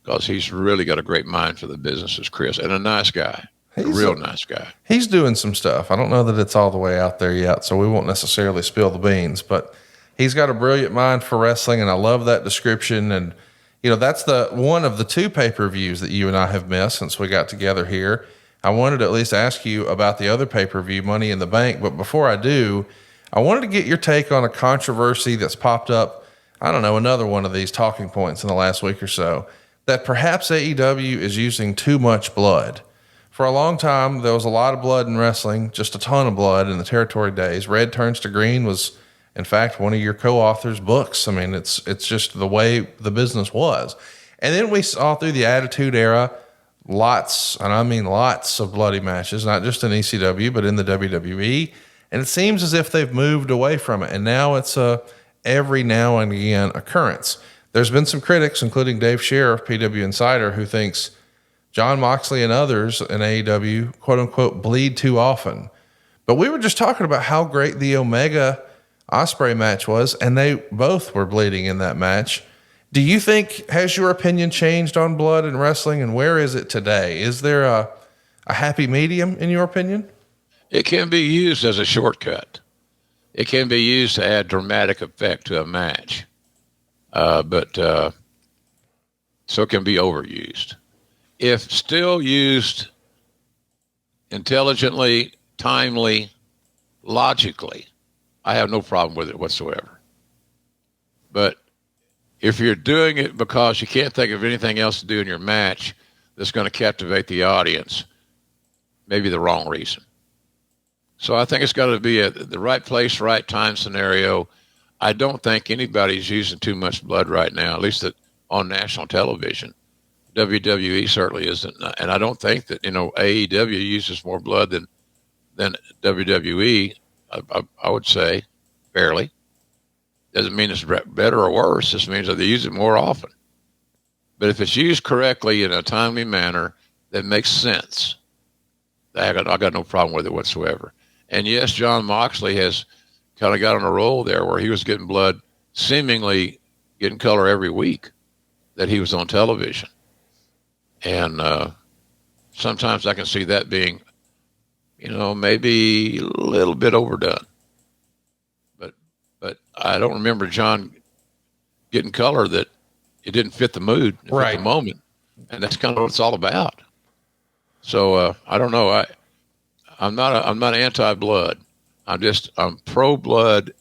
because he's really got a great mind for the business, as Chris, and a nice guy. He's a real nice guy. He's doing some stuff. I don't know that it's all the way out there yet, so we won't necessarily spill the beans, but he's got a brilliant mind for wrestling, and I love that description. And, that's the one of the two pay-per-views that you and I have missed since we got together here. I wanted to at least ask you about the other pay-per-view, Money in the Bank, but before I do, I wanted to get your take on a controversy that's popped up, another one of these talking points in the last week or so, that perhaps AEW is using too much blood. For a long time, there was a lot of blood in wrestling, just a ton of blood in the territory days. Red Turns to Green was, in fact, one of your co-authors' books. I mean, it's just the way the business was. And then we saw through the Attitude Era, lots of bloody matches, not just in ECW, but in the WWE. And it seems as if they've moved away from it. And now it's a every now and again occurrence. There's been some critics, including Dave Scherer of PW Insider, who thinks John Moxley and others in AEW, quote unquote, bleed too often. But we were just talking about how great the Omega Ospreay match was, and they both were bleeding in that match. Do you think, has your opinion changed on blood in wrestling, and where is it today? Is there a happy medium in your opinion? It can be used as a shortcut. It can be used to add dramatic effect to a match. But so it can be overused. If still used intelligently, timely, logically, I have no problem with it whatsoever. But if you're doing it because you can't think of anything else to do in your match that's going to captivate the audience, maybe the wrong reason. So I think it's got to be the right place, right time scenario. I don't think anybody's using too much blood right now, at least on national television. WWE certainly isn't. And I don't think that, AEW uses more blood than WWE, I would say. fairly. Doesn't mean it's better or worse. It just means that they use it more often. But if it's used correctly in a timely manner that makes sense, I got no problem with it whatsoever. And yes, John Moxley has kind of got on a roll there where he was getting blood, seemingly getting color every week that he was on television. And sometimes I can see that being, maybe a little bit overdone. But I don't remember John getting color that it didn't fit the mood, right, the moment. And that's kind of what it's all about. So I don't know. I'm not anti-blood. I'm pro-blood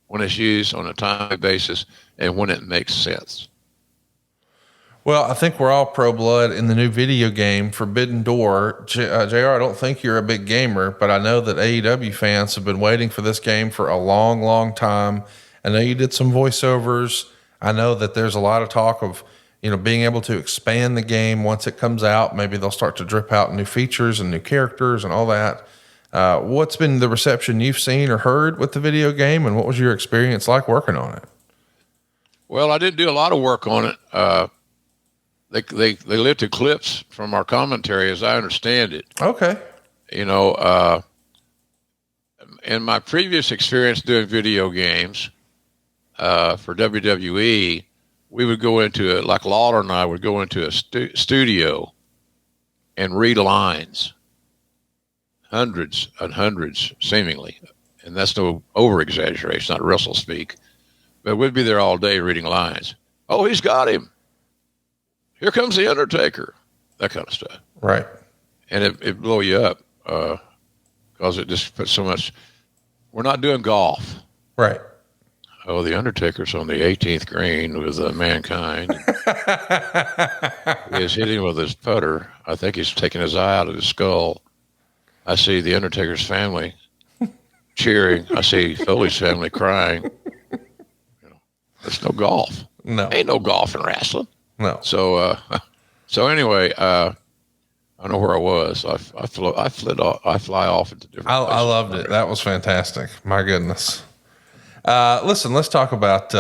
when it's used on a timely basis and when it makes sense. Well, I think we're all pro-blood in the new video game, Forbidden Door. JR, I don't think you're a big gamer, but I know that AEW fans have been waiting for this game for a long, long time. I know you did some voiceovers. I know that there's a lot of talk of, being able to expand the game once it comes out. Maybe they'll start to drip out new features and new characters and all that. What's been the reception you've seen or heard with the video game, and what was your experience like working on it? Well, I didn't do a lot of work on it. They lifted clips from our commentary, as I understand it. Okay. In my previous experience doing video games for WWE, we would go into it, like Lawler and I would go into a studio and read lines, hundreds and hundreds, seemingly. And that's no over-exaggeration, not wrestle speak. But we'd be there all day reading lines. Oh, he's got him. Here comes the Undertaker. That kind of stuff. Right. And it blow you up because it just puts so much. We're not doing golf. Right. Oh, the Undertaker's on the 18th green with Mankind. He's hitting with his putter. I think he's taking his eye out of his skull. I see the Undertaker's family cheering. I see Foley's family crying. There's no golf. No. Ain't no golf in wrestling. No. So anyway, I don't know where I was. I fly off into different places. I loved it. That was fantastic. My goodness. Listen, let's talk about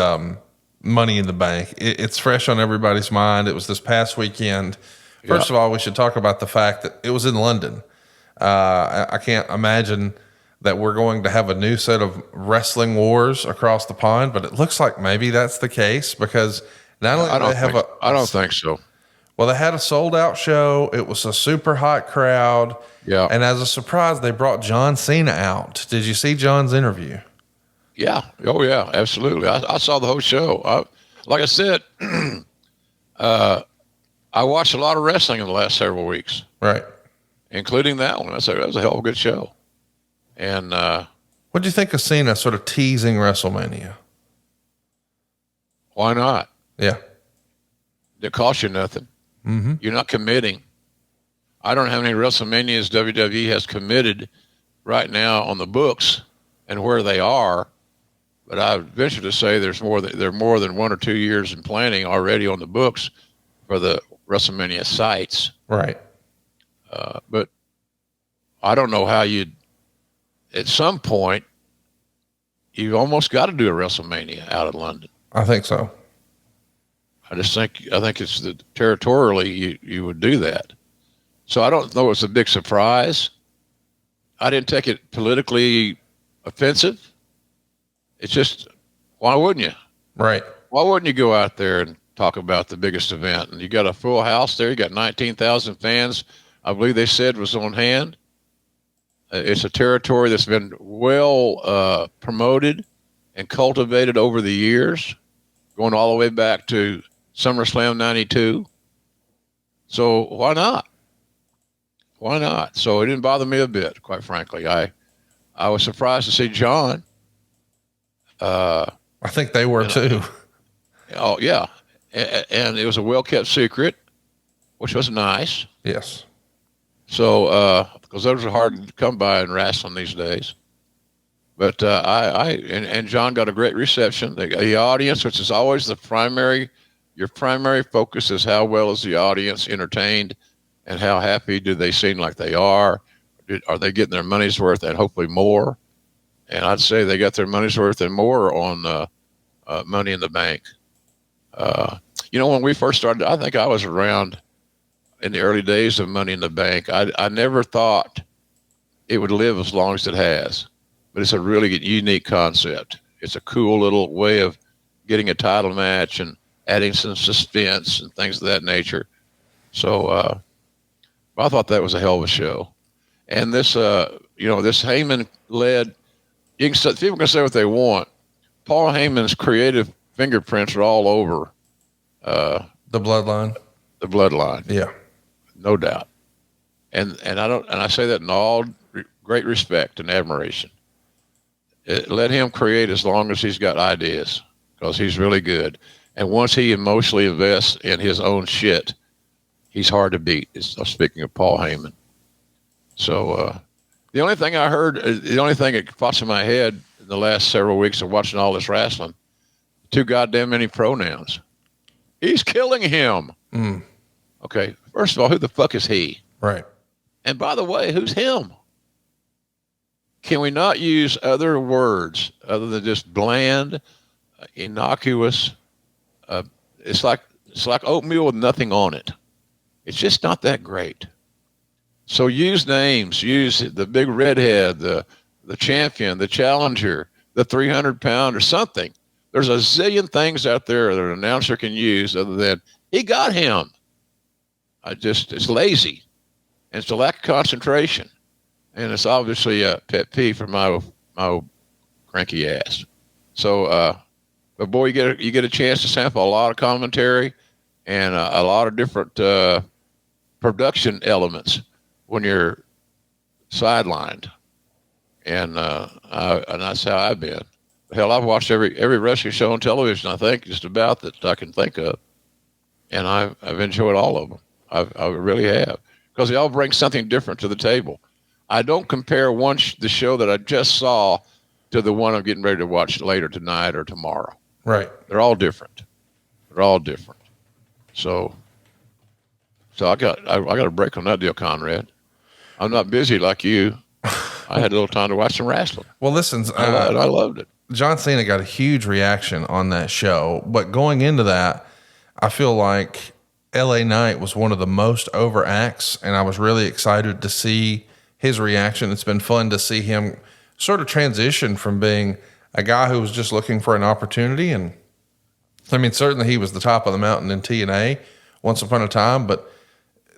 Money in the Bank. It's fresh on everybody's mind. It was this past weekend. First of all, we should talk about the fact that it was in London. I can't imagine that we're going to have a new set of wrestling wars across the pond, but it looks like maybe that's the case because not only do they have I don't think so. Well, they had a sold out show. It was a super hot crowd. Yeah. And as a surprise, they brought John Cena out. Did you see John's interview? Yeah. Oh, yeah, absolutely. I saw the whole show. Like I said, I watched a lot of wrestling in the last several weeks. Right. Including that one. That was a hell of a good show. And what do you think of Cena sort of teasing WrestleMania? Why not? Yeah. It costs you nothing. Mm-hmm. You're not committing. I don't know how many WrestleManias WWE has committed right now on the books and where they are, but I would venture to say there are more than 1 or 2 years in planning already on the books for the WrestleMania sites. Right. But I don't know how at some point, you've almost got to do a WrestleMania out of London. I think so. I think it's territorially you would do that. So I don't know it's a big surprise. I didn't take it politically offensive. It's just, why wouldn't you? Right. Why wouldn't you go out there and talk about the biggest event? And you got a full house there. You got 19,000 fans, I believe they said, was on hand. It's a territory that's been well promoted and cultivated over the years, going all the way back to SummerSlam 92. So why not? Why not? So it didn't bother me a bit, quite frankly. I was surprised to see John. I think they were too. Oh, yeah. And it was a well-kept secret, which was nice. Yes. So, because those are hard to come by in wrestling these days. But and John got a great reception. The audience, which is always your primary focus is how well is the audience entertained and how happy do they seem like they are? Are they getting their money's worth and hopefully more? and I'd say they got their money's worth and more on Money in the Bank. When we first started, I think I was around in the early days of Money in the Bank. I never thought it would live as long as it has, but it's a really unique concept. It's a cool little way of getting a title match and adding some suspense and things of that nature. So I thought that was a hell of a show. And this, this Heyman-led, people can say what they want. Paul Heyman's creative fingerprints are all over the bloodline. The bloodline. Yeah. No doubt. And I say that in all great respect and admiration. Let him create as long as he's got ideas, because he's really good. And once he emotionally invests in his own shit, he's hard to beat. Speaking of Paul Heyman. So the only thing I heard, the only thing that pops in my head in the last several weeks of watching all this wrestling, too goddamn many pronouns. He's killing him. Mm. Okay, first of all, who the fuck is he? Right. And by the way, who's him? Can we not use other words other than just bland, innocuous? It's like oatmeal with nothing on it. It's just not that great. So use names. Use the big redhead, the champion, the challenger, the 300-pound or something. There's a zillion things out there that an announcer can use other than he got him. It's lazy, and it's a lack of concentration, and it's obviously a pet peeve for my old cranky ass. So, but boy, you get a chance to sample a lot of commentary and a lot of different production elements when you're sidelined, and that's how I've been. Hell, I've watched every wrestling show on television, I think, just about that I can think of, and I've enjoyed all of them. I really have, because they all bring something different to the table. I don't compare the show that I just saw to the one I'm getting ready to watch later tonight or tomorrow. Right. They're all different. So I got a break on that deal, Conrad. I'm not busy like you. I had a little time to watch some wrestling. Well, listen, I loved it. John Cena got a huge reaction on that show, but going into that, I feel like LA Knight was one of the most over acts, and I was really excited to see his reaction. It's been fun to see him sort of transition from being a guy who was just looking for an opportunity. And I mean, certainly he was the top of the mountain in TNA once upon a time, but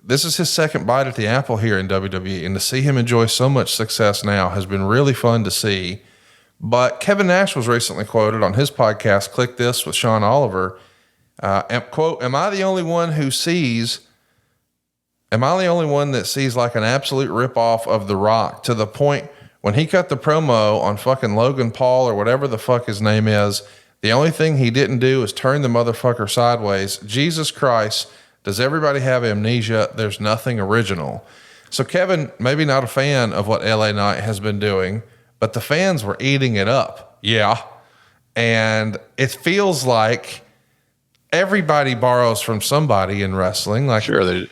this is his second bite at the apple here in WWE, and to see him enjoy so much success now has been really fun to see. But Kevin Nash was recently quoted on his podcast, Click This with Sean Oliver, quote, am I the only one that sees like an absolute ripoff of The Rock, to the point when he cut the promo on fucking Logan Paul or whatever the fuck his name is, the only thing he didn't do is turn the motherfucker sideways. Jesus Christ, does everybody have amnesia? There's nothing original. So Kevin, maybe not a fan of what LA Knight has been doing, but the fans were eating it up. Yeah. And it feels like everybody borrows from somebody in wrestling. Like, sure they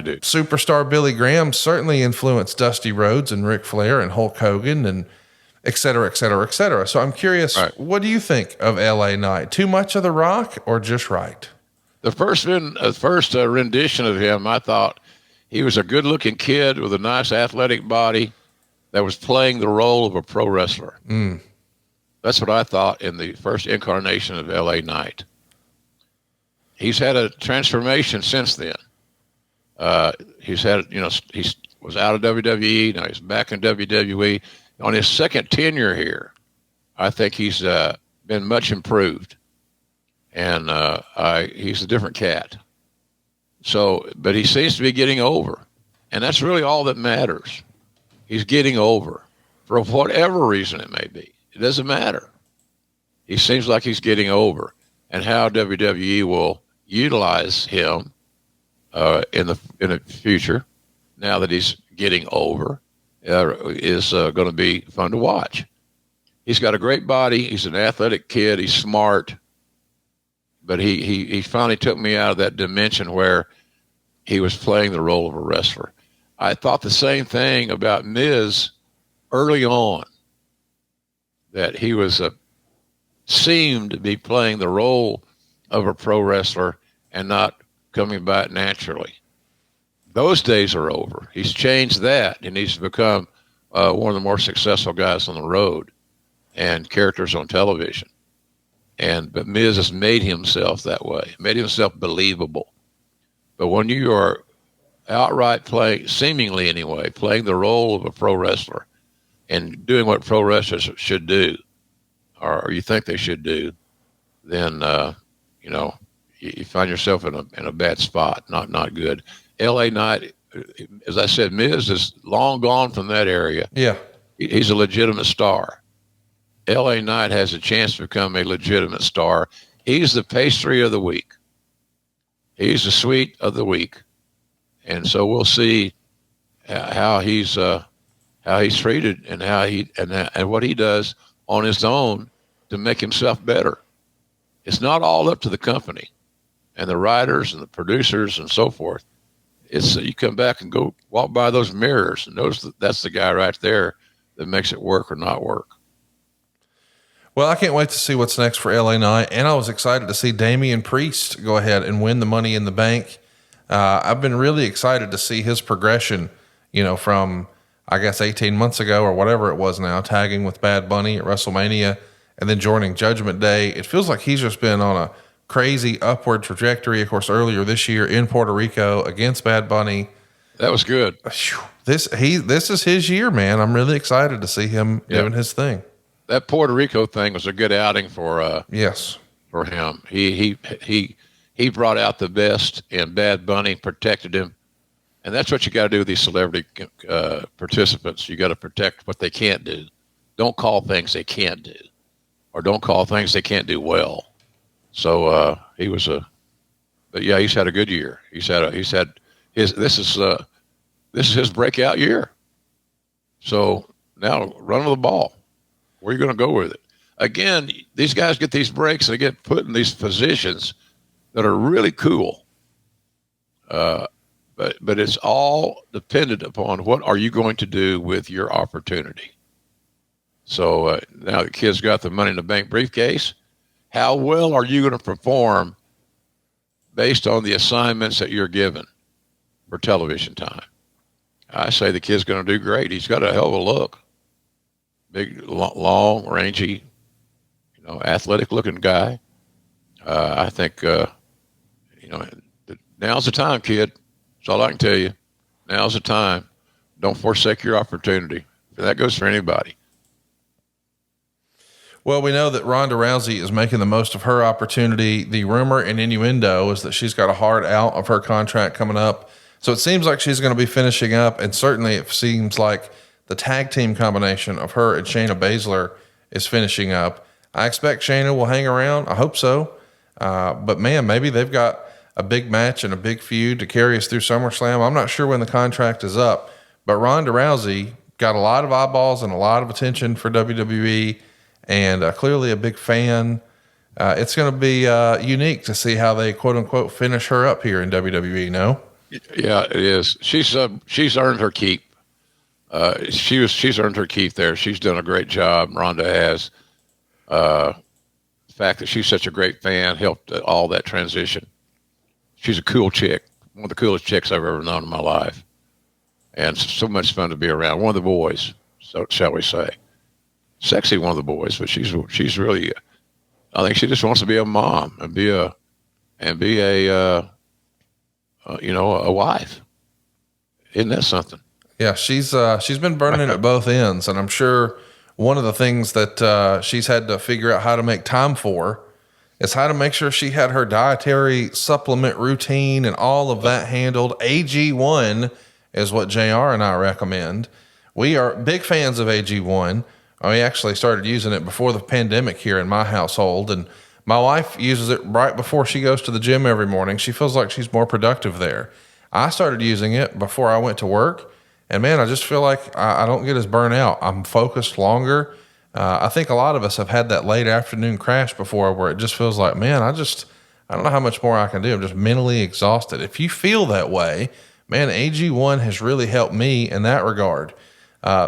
do. Superstar Billy Graham certainly influenced Dusty Rhodes and Ric Flair and Hulk Hogan and et cetera, et cetera, et cetera. So I'm curious, right, what do you think of LA Knight? Too much of The Rock or just right? The first rendition of him, I thought he was a good-looking kid with a nice athletic body that was playing the role of a pro wrestler. Mm. That's what I thought in the first incarnation of LA Knight. He's had a transformation since then. He was out of WWE. Now he's back in WWE. On his second tenure here, I think he's been much improved. And he's a different cat. So, but he seems to be getting over. And that's really all that matters. He's getting over for whatever reason it may be. It doesn't matter. He seems like he's getting over. And how WWE will utilize him in the future, now that he's getting over, is going to be fun to watch. He's got a great body. He's an athletic kid. He's smart. But he finally took me out of that dimension where he was playing the role of a wrestler. I thought the same thing about Miz early on. that he was seemed to be playing the role of a pro wrestler and not coming by it naturally. Those days are over. He's changed that, and he's become one of the more successful guys on the road and characters on television. But Miz has made himself that way, made himself believable. But when you are outright playing, seemingly anyway, playing the role of a pro wrestler and doing what pro wrestlers should do, or you think they should do, then you find yourself in a bad spot. Not good. LA Knight, as I said, Miz is long gone from that area. Yeah, he's a legitimate star. LA Knight has a chance to become a legitimate star. He's the pastry of the week. He's the sweet of the week, and so we'll see how he's treated and how and what he does on his own to make himself better. It's not all up to the company and the writers and the producers and so forth. It's you come back and go walk by those mirrors and notice that's the guy right there that makes it work or not work. Well, I can't wait to see what's next for LA Knight, and I was excited to see Damian Priest go ahead and win the Money in the Bank. I've been really excited to see his progression, from, I guess, 18 months ago or whatever it was now, tagging with Bad Bunny at WrestleMania and then joining Judgment Day. It feels like he's just been on a crazy upward trajectory. Of course, earlier this year in Puerto Rico against Bad Bunny. That was good. This is his year, man. I'm really excited to see him doing his thing. That Puerto Rico thing was a good outing for yes, for him. He brought out the best, and Bad Bunny protected him, and that's what you got to do with these celebrity participants. You got to protect what they can't do. Don't call things they can't do, or don't call things they can't do well. So he's had a good year. This is his breakout year. So now run with the ball. Where are you going to go with it? Again, these guys get these breaks and they get put in these positions that are really cool. But it's all dependent upon what are you going to do with your opportunity. So now the kid's got the Money in the Bank briefcase. How well are you going to perform based on the assignments that you're given for television time? I say the kid's going to do great. He's got a hell of a look. Big, long, rangy, athletic-looking guy. I think, now's the time, kid. That's all I can tell you. Now's the time. Don't forsake your opportunity. That goes for anybody. Well, we know that Ronda Rousey is making the most of her opportunity. The rumor and innuendo is that she's got a hard out of her contract coming up. So it seems like she's going to be finishing up, and certainly it seems like the tag team combination of her and Shayna Baszler is finishing up. I expect Shayna will hang around. I hope so. But man, maybe they've got a big match and a big feud to carry us through SummerSlam. I'm not sure when the contract is up, but Ronda Rousey got a lot of eyeballs and a lot of attention for WWE, and clearly a big fan. It's going to be unique to see how they quote unquote finish her up here in WWE. No? Yeah, it is. She's earned her keep. She's earned her keep there. She's done a great job. Ronda has. The fact that she's such a great fan helped all that transition. She's a cool chick, one of the coolest chicks I've ever known in my life, and so much fun to be around. One of the boys, so shall we say, sexy one of the boys, but she's really. I think she just wants to be a mom and be a wife. Isn't that something? Yeah, she's been burning at both ends, and I'm sure one of the things that she's had to figure out how to make time for is how to make sure she had her dietary supplement routine and all of that handled. AG1 is what JR and I recommend. We are big fans of AG1. We actually started using it before the pandemic here in my household, and my wife uses it right before she goes to the gym every morning. She feels like she's more productive there. I started using it before I went to work. And man, I just feel like I don't get as burnt out. I'm focused longer. I think a lot of us have had that late afternoon crash before where it just feels like, man, I don't know how much more I can do. I'm just mentally exhausted. If you feel that way, man, AG1 has really helped me in that regard.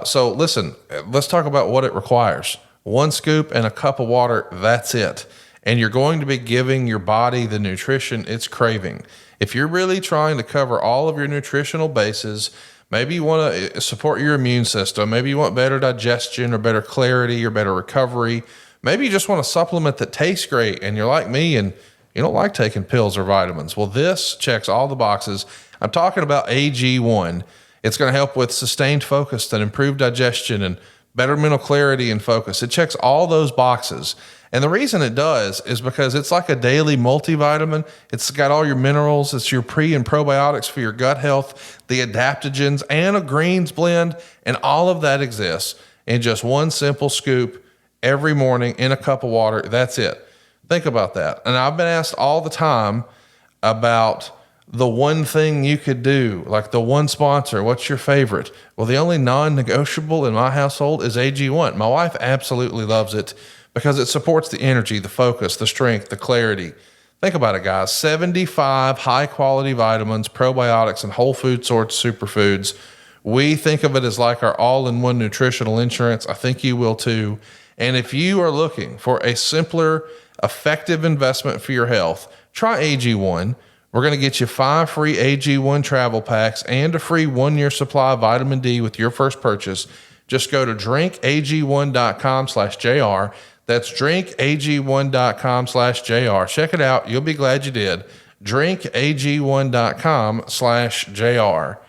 So listen, let's talk about what it requires. 1 scoop and a cup of water. That's it. And you're going to be giving your body the nutrition it's craving. If you're really trying to cover all of your nutritional bases, maybe you want to support your immune system. Maybe you want better digestion or better clarity or better recovery. Maybe you just want a supplement that tastes great and you're like me and you don't like taking pills or vitamins. Well, this checks all the boxes. I'm talking about AG1. It's going to help with sustained focus and improved digestion and better mental clarity and focus. It checks all those boxes. And the reason it does is because it's like a daily multivitamin. It's got all your minerals. It's your pre and probiotics for your gut health, the adaptogens, and a greens blend. And all of that exists in just 1 simple scoop every morning in a cup of water. That's it. Think about that. And I've been asked all the time about the one thing you could do, like the one sponsor. What's your favorite? Well, the only non-negotiable in my household is AG1. My wife absolutely loves it because it supports the energy, the focus, the strength, the clarity. Think about it, guys. 75 high-quality vitamins, probiotics, and whole food source superfoods. We think of it as like our all-in-one nutritional insurance. I think you will too. And if you are looking for a simpler, effective investment for your health, try AG1. We're going to get you 5 free AG1 travel packs and a free 1-year supply of vitamin D with your first purchase. Just go to drinkag1.com/JR. That's drinkag1.com/JR. Check it out. You'll be glad you did. drinkag1.com/JR.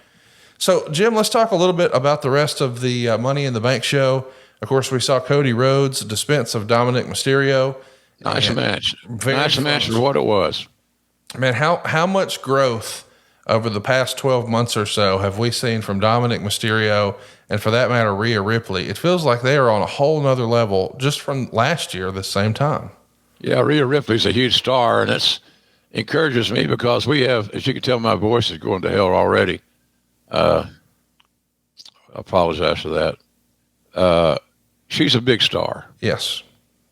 So, Jim, let's talk a little bit about the rest of the Money in the Bank show. Of course, we saw Cody Rhodes dispense of Dominic Mysterio. Nice match. Nice match for what it was. Man, how much growth over the past 12 months or so have we seen from Dominic Mysterio and, for that matter, Rhea Ripley? It feels like they are on a whole nother level just from last year this same time. Yeah, Rhea Ripley's a huge star, and it encourages me because we have, as you can tell, my voice is going to hell already. I apologize for that. She's a big star. Yes.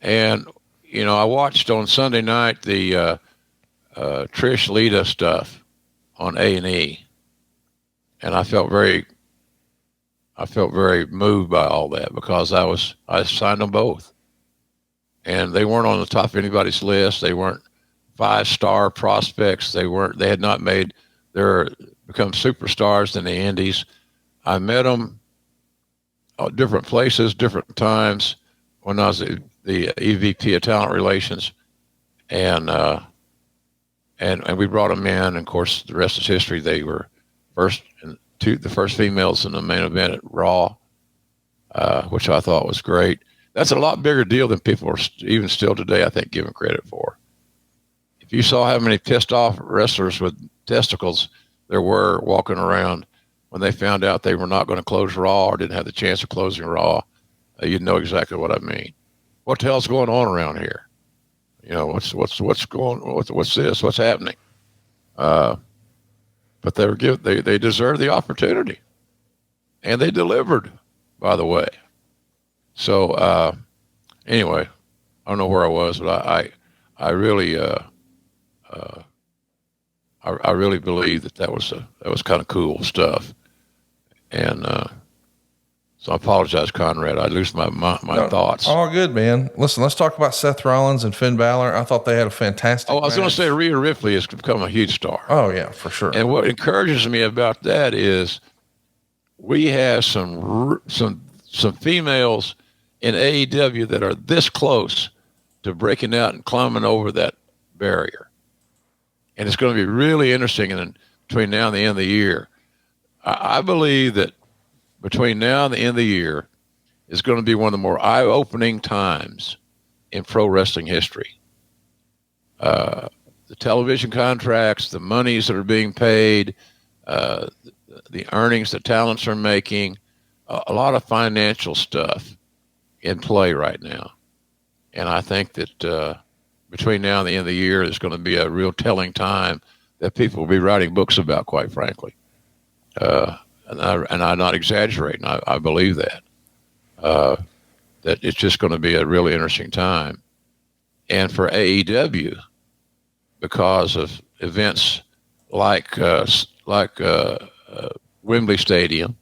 And, you know, I watched on Sunday night the Trish Lita stuff on A&E, and I felt very moved by all that because I signed them both, and they weren't on the top of anybody's list. They weren't 5-star prospects. They had not become superstars in the Indies. I met them at different places, different times when I was the EVP of Talent Relations, and we brought them in. And of course, the rest is history. They were the first females in the main event at Raw, which I thought was great. That's a lot bigger deal than people are even still today, I think, giving credit for. If you saw how many pissed off wrestlers with testicles there were walking around when they found out they were not going to close Raw or didn't have the chance of closing Raw, you'd know exactly what I mean. What the hell's going on around here? You know, what's this? What's happening? But they deserve the opportunity, and they delivered, by the way. So anyway, I don't know where I was, but I really believe that was kind of cool stuff, and so I apologize, Conrad. I lose my thoughts. All good, man. Listen, let's talk about Seth Rollins and Finn Balor. I thought they had a fantastic I was going to say Rhea Ripley has become a huge star. Oh, yeah, for sure. And what encourages me about that is we have some females in AEW that are this close to breaking out and climbing over that barrier. And it's going to be really interesting between now and the end of the year. I believe that between now and the end of the year is going to be one of the more eye-opening times in pro wrestling history. The television contracts, the monies that are being paid, the earnings the talents are making, a lot of financial stuff in play right now. And I think that between now and the end of the year is going to be a real telling time that people will be writing books about, quite frankly. And I'm not exaggerating. I believe that it's just going to be a really interesting time. And for AEW, because of events like Wembley Stadium,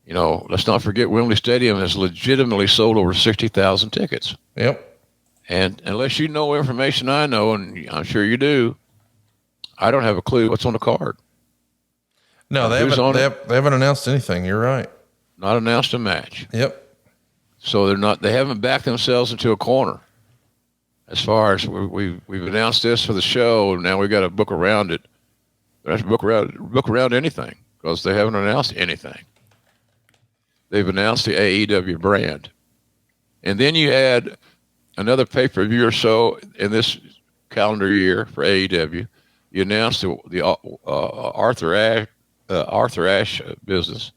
let's not forget Wembley Stadium has legitimately sold over 60,000 tickets. Yep. And unless you know information I know, and I'm sure you do, I don't have a clue what's on the card. No, they haven't announced anything. You're right. Not announced a match. Yep. So they haven't backed themselves into a corner. As far as we've announced this for the show, and now we've got to book around it. We have to book around anything because they haven't announced anything. They've announced the AEW brand. And then you add another pay-per-view or so in this calendar year for AEW. You announced the Arthur Ashe business.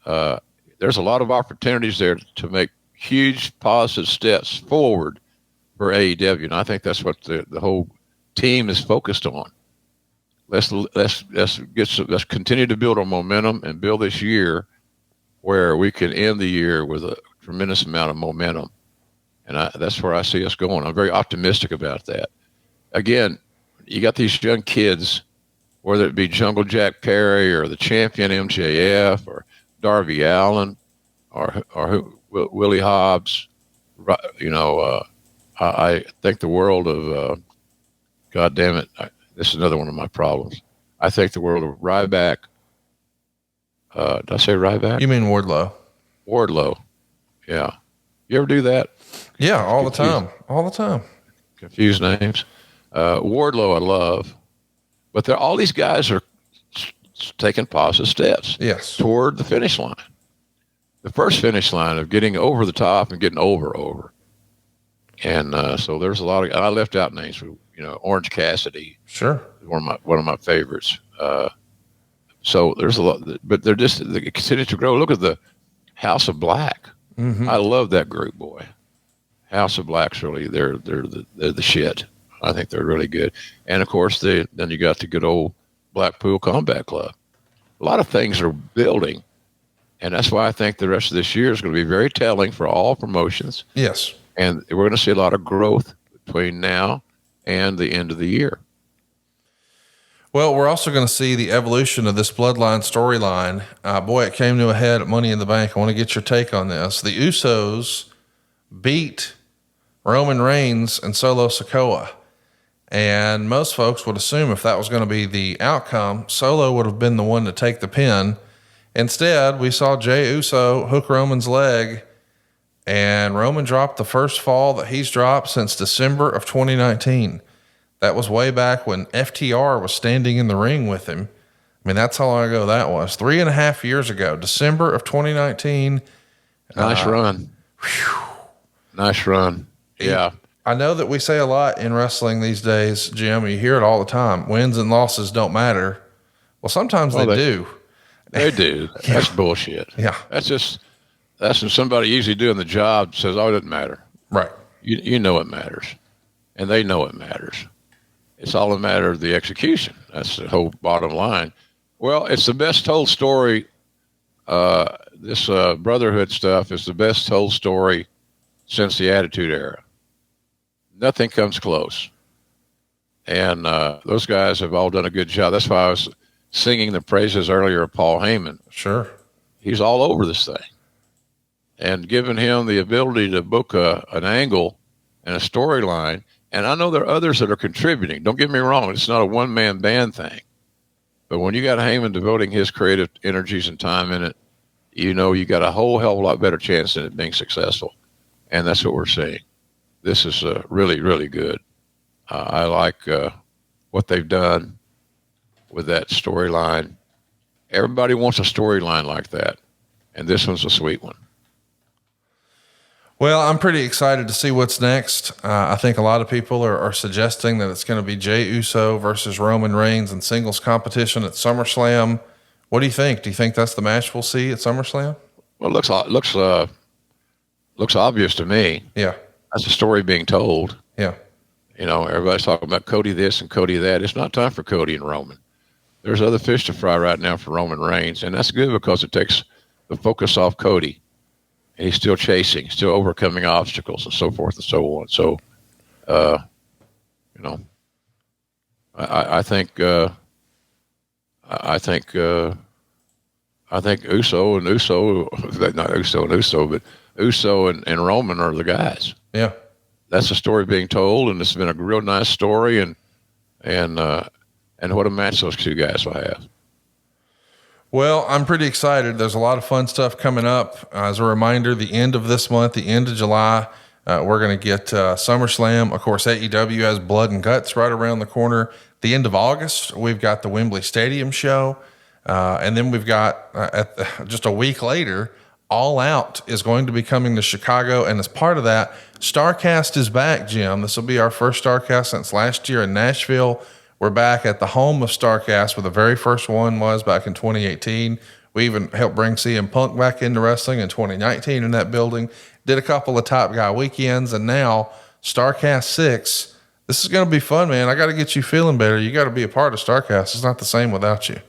There's a lot of opportunities there to make huge positive steps forward for AEW, and I think that's what the whole team is focused on. Let's continue to build our momentum and build this year where we can end the year with a tremendous amount of momentum, and that's where I see us going. I'm very optimistic about that. Again, you got these young kids, whether it be Jungle Jack Perry or the champion MJF or Darby Allin or Willie Hobbs. I think the world of, God damn it, this is another one of my problems. I think the world of Ryback. Did I say Ryback? You mean Wardlow? Wardlow. Yeah. You ever do that? Yeah, all the time. All the time. Confuse names. Wardlow I love. But all these guys are taking positive steps toward the finish line. The first finish line of getting over the top and getting over. And so there's a lot of, I left out names, Orange Cassidy. Sure. One of my favorites. So there's a lot, but they continue to grow. Look at the House of Black. Mm-hmm. I love that group, boy. House of Black's really, they're the shit. I think they're really good. And of course, then you got the good old Blackpool Combat Club. A lot of things are building. And that's why I think the rest of this year is going to be very telling for all promotions. Yes. And we're going to see a lot of growth between now and the end of the year. Well, we're also going to see the evolution of this Bloodline storyline. Boy, it came to a head at Money in the Bank. I want to get your take on this. The Usos beat Roman Reigns and Solo Sikoa. And most folks would assume if that was going to be the outcome, Solo would have been the one to take the pin. Instead, we saw Jey Uso hook Roman's leg, and Roman dropped the first fall that he's dropped since December of 2019. That was way back when FTR was standing in the ring with him. I mean, that's how long ago that was. 3.5 years ago, December of 2019. Nice run. Whew. Nice run. Yeah. I know that we say a lot in wrestling these days, Jim. You hear it all the time. Wins and losses don't matter. Well, sometimes they do. They do. That's bullshit. Yeah. That's when somebody usually doing the job says, oh, it doesn't matter. Right. You know it matters. And they know it matters. It's all a matter of the execution. That's the whole bottom line. Well, it's the best told story. This brotherhood stuff is the best told story since the Attitude Era. Nothing comes close. And those guys have all done a good job. That's why I was singing the praises earlier of Paul Heyman. Sure. He's all over this thing. And giving him the ability to book an angle and a storyline. And I know there are others that are contributing. Don't get me wrong. It's not a one-man band thing. But when you got Heyman devoting his creative energies and time in it, you got a whole hell of a lot better chance at it being successful. And that's what we're seeing. This is really, really good. I like what they've done with that storyline. Everybody wants a storyline like that. And this one's a sweet one. Well, I'm pretty excited to see what's next. I think a lot of people are suggesting that it's going to be Jey Uso versus Roman Reigns in singles competition at SummerSlam. What do you think? Do you think that's the match we'll see at SummerSlam? Well, it looks obvious to me. Yeah. That's a story being told. Yeah. Everybody's talking about Cody this and Cody that. It's not time for Cody and Roman. There's other fish to fry right now for Roman Reigns, and that's good because it takes the focus off Cody. And he's still chasing, still overcoming obstacles and so forth and so on. So, I think I think not Uso and Uso, but Uso and Roman are the guys. Yeah. That's the story being told, and it's been a real nice story, and what a match those two guys will have. Well, I'm pretty excited. There's a lot of fun stuff coming up. As a reminder, the end of this month, the end of July, we're going to get SummerSlam. Of course, AEW has Blood and Guts right around the corner. The end of August, we've got the Wembley Stadium show. And then we've got just a week later, All Out is going to be coming to Chicago. And as part of that, StarCast is back, Jim. This will be our first StarCast since last year in Nashville. We're back at the home of StarCast, where the very first one was back in 2018. We even helped bring CM Punk back into wrestling in 2019 in that building. Did a couple of Top Guy weekends, and now StarCast 6. This is going to be fun, man. I got to get you feeling better. You got to be a part of StarCast. It's not the same without you.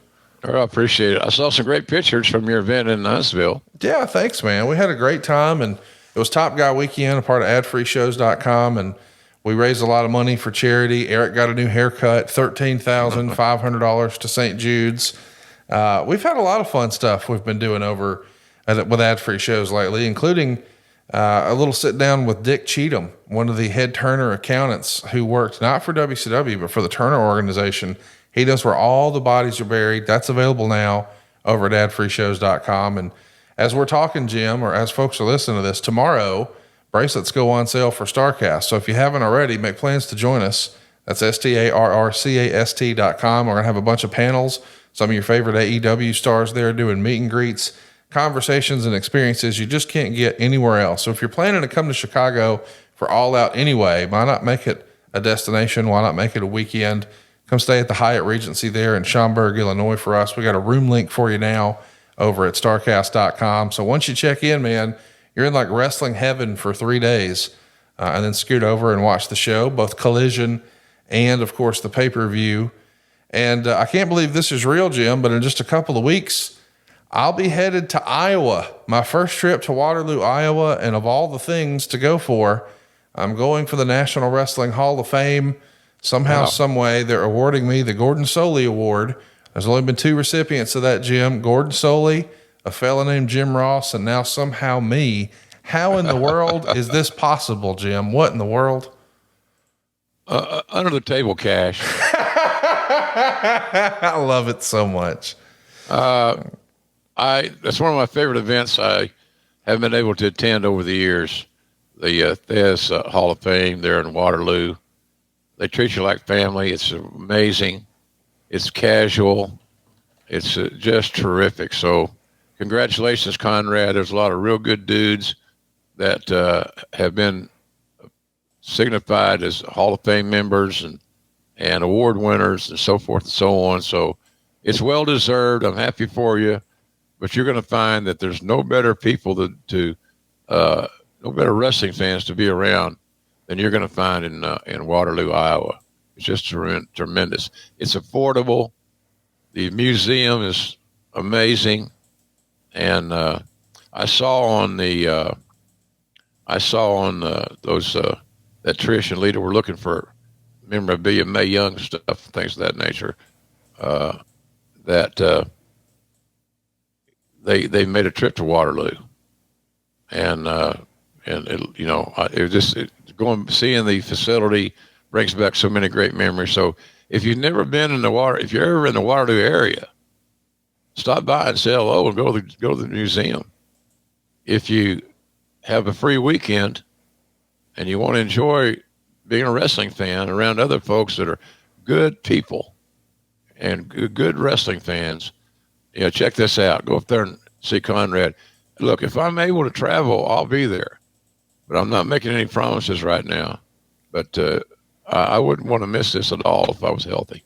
Oh, I appreciate it. I saw some great pictures from your event in Huntsville. Yeah, thanks, man. We had a great time, and it was Top Guy Weekend, a part of AdFreeShows.com, and we raised a lot of money for charity. Eric got a new haircut, $13,500 to St. Jude's. We've had a lot of fun stuff we've been doing over with Ad Free Shows lately, including a little sit down with Dick Cheatham, one of the head Turner accountants who worked not for WCW, but for the Turner organization. He knows where all the bodies are buried. That's available now over at adfreeshows.com. And as we're talking, Jim, or as folks are listening to this, tomorrow, bracelets go on sale for StarCast. So if you haven't already, make plans to join us. That's STARRCAST.com. We're going to have a bunch of panels, some of your favorite AEW stars there doing meet and greets, conversations and experiences you just can't get anywhere else. So if you're planning to come to Chicago for All Out anyway, why not make it a destination? Why not make it a weekend? Come stay at the Hyatt Regency there in Schaumburg, Illinois for us. We got a room link for you now over at starcast.com. So once you check in, man, you're in like wrestling heaven for 3 days, and then scoot over and watch the show, both Collision and, of course, the pay-per-view. And I can't believe this is real, Jim, but in just a couple of weeks, I'll be headed to Iowa, my first trip to Waterloo, Iowa. And of all the things to go for, I'm going for the National Wrestling Hall of Fame. Somehow, some way, they're awarding me the Gordon Soley Award. There's only been 2 recipients of that, Jim. Gordon Soley, a fella named Jim Ross, and now somehow me. How in the world is this possible, Jim? What in the world? Under the table cash. I love it so much. That's one of my favorite events I have been able to attend over the years. The Thez Hall of Fame there in Waterloo. They treat you like family. It's amazing. It's casual. It's just terrific. So congratulations, Conrad. There's a lot of real good dudes that have been signified as Hall of Fame members and award winners and so forth and so on. So it's well deserved. I'm happy for you, but you're going to find that there's no better people no better wrestling fans to be around than you're going to find in Waterloo, Iowa. It's just tremendous. It's affordable. The museum is amazing, and I saw on those that Trish and Lita were looking for memorabilia, Mae Young stuff, things of that nature. They made a trip to Waterloo, and seeing the facility brings back so many great memories. So if you've never been if you're ever in the Waterloo area, stop by and say hello and go to the museum. If you have a free weekend and you want to enjoy being a wrestling fan around other folks that are good people and good wrestling fans, check this out. Go up there and see Conrad. Look, if I'm able to travel, I'll be there, but I'm not making any promises right now. But I wouldn't want to miss this at all if I was healthy.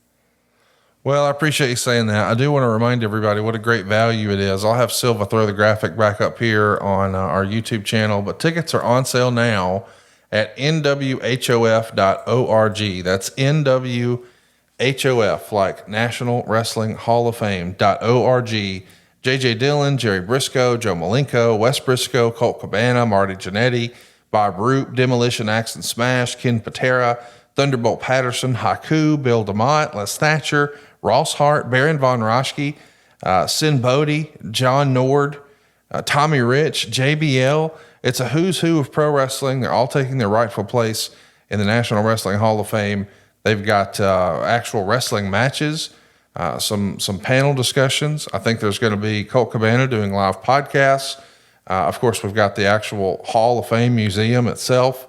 Well, I appreciate you saying that. I do want to remind everybody what a great value it is. I'll have Silva throw the graphic back up here on our YouTube channel, but tickets are on sale now at nwhof.org. That's NWHOF, like National Wrestling Hall of Fame.org. J.J. Dillon, Jerry Briscoe, Joe Malenko, Wes Briscoe, Colt Cabana, Marty Jannetty, Bob Roop, Demolition Axe and Smash, Ken Patera, Thunderbolt Patterson, Haku, Bill DeMott, Les Thatcher, Ross Hart, Baron Von Raschke, Sin Bodie, John Nord, Tommy Rich, JBL. It's a who's who of pro wrestling. They're all taking their rightful place in the National Wrestling Hall of Fame. They've got actual wrestling matches, some panel discussions. I think there's going to be Colt Cabana doing live podcasts. Of course, we've got the actual Hall of Fame museum itself,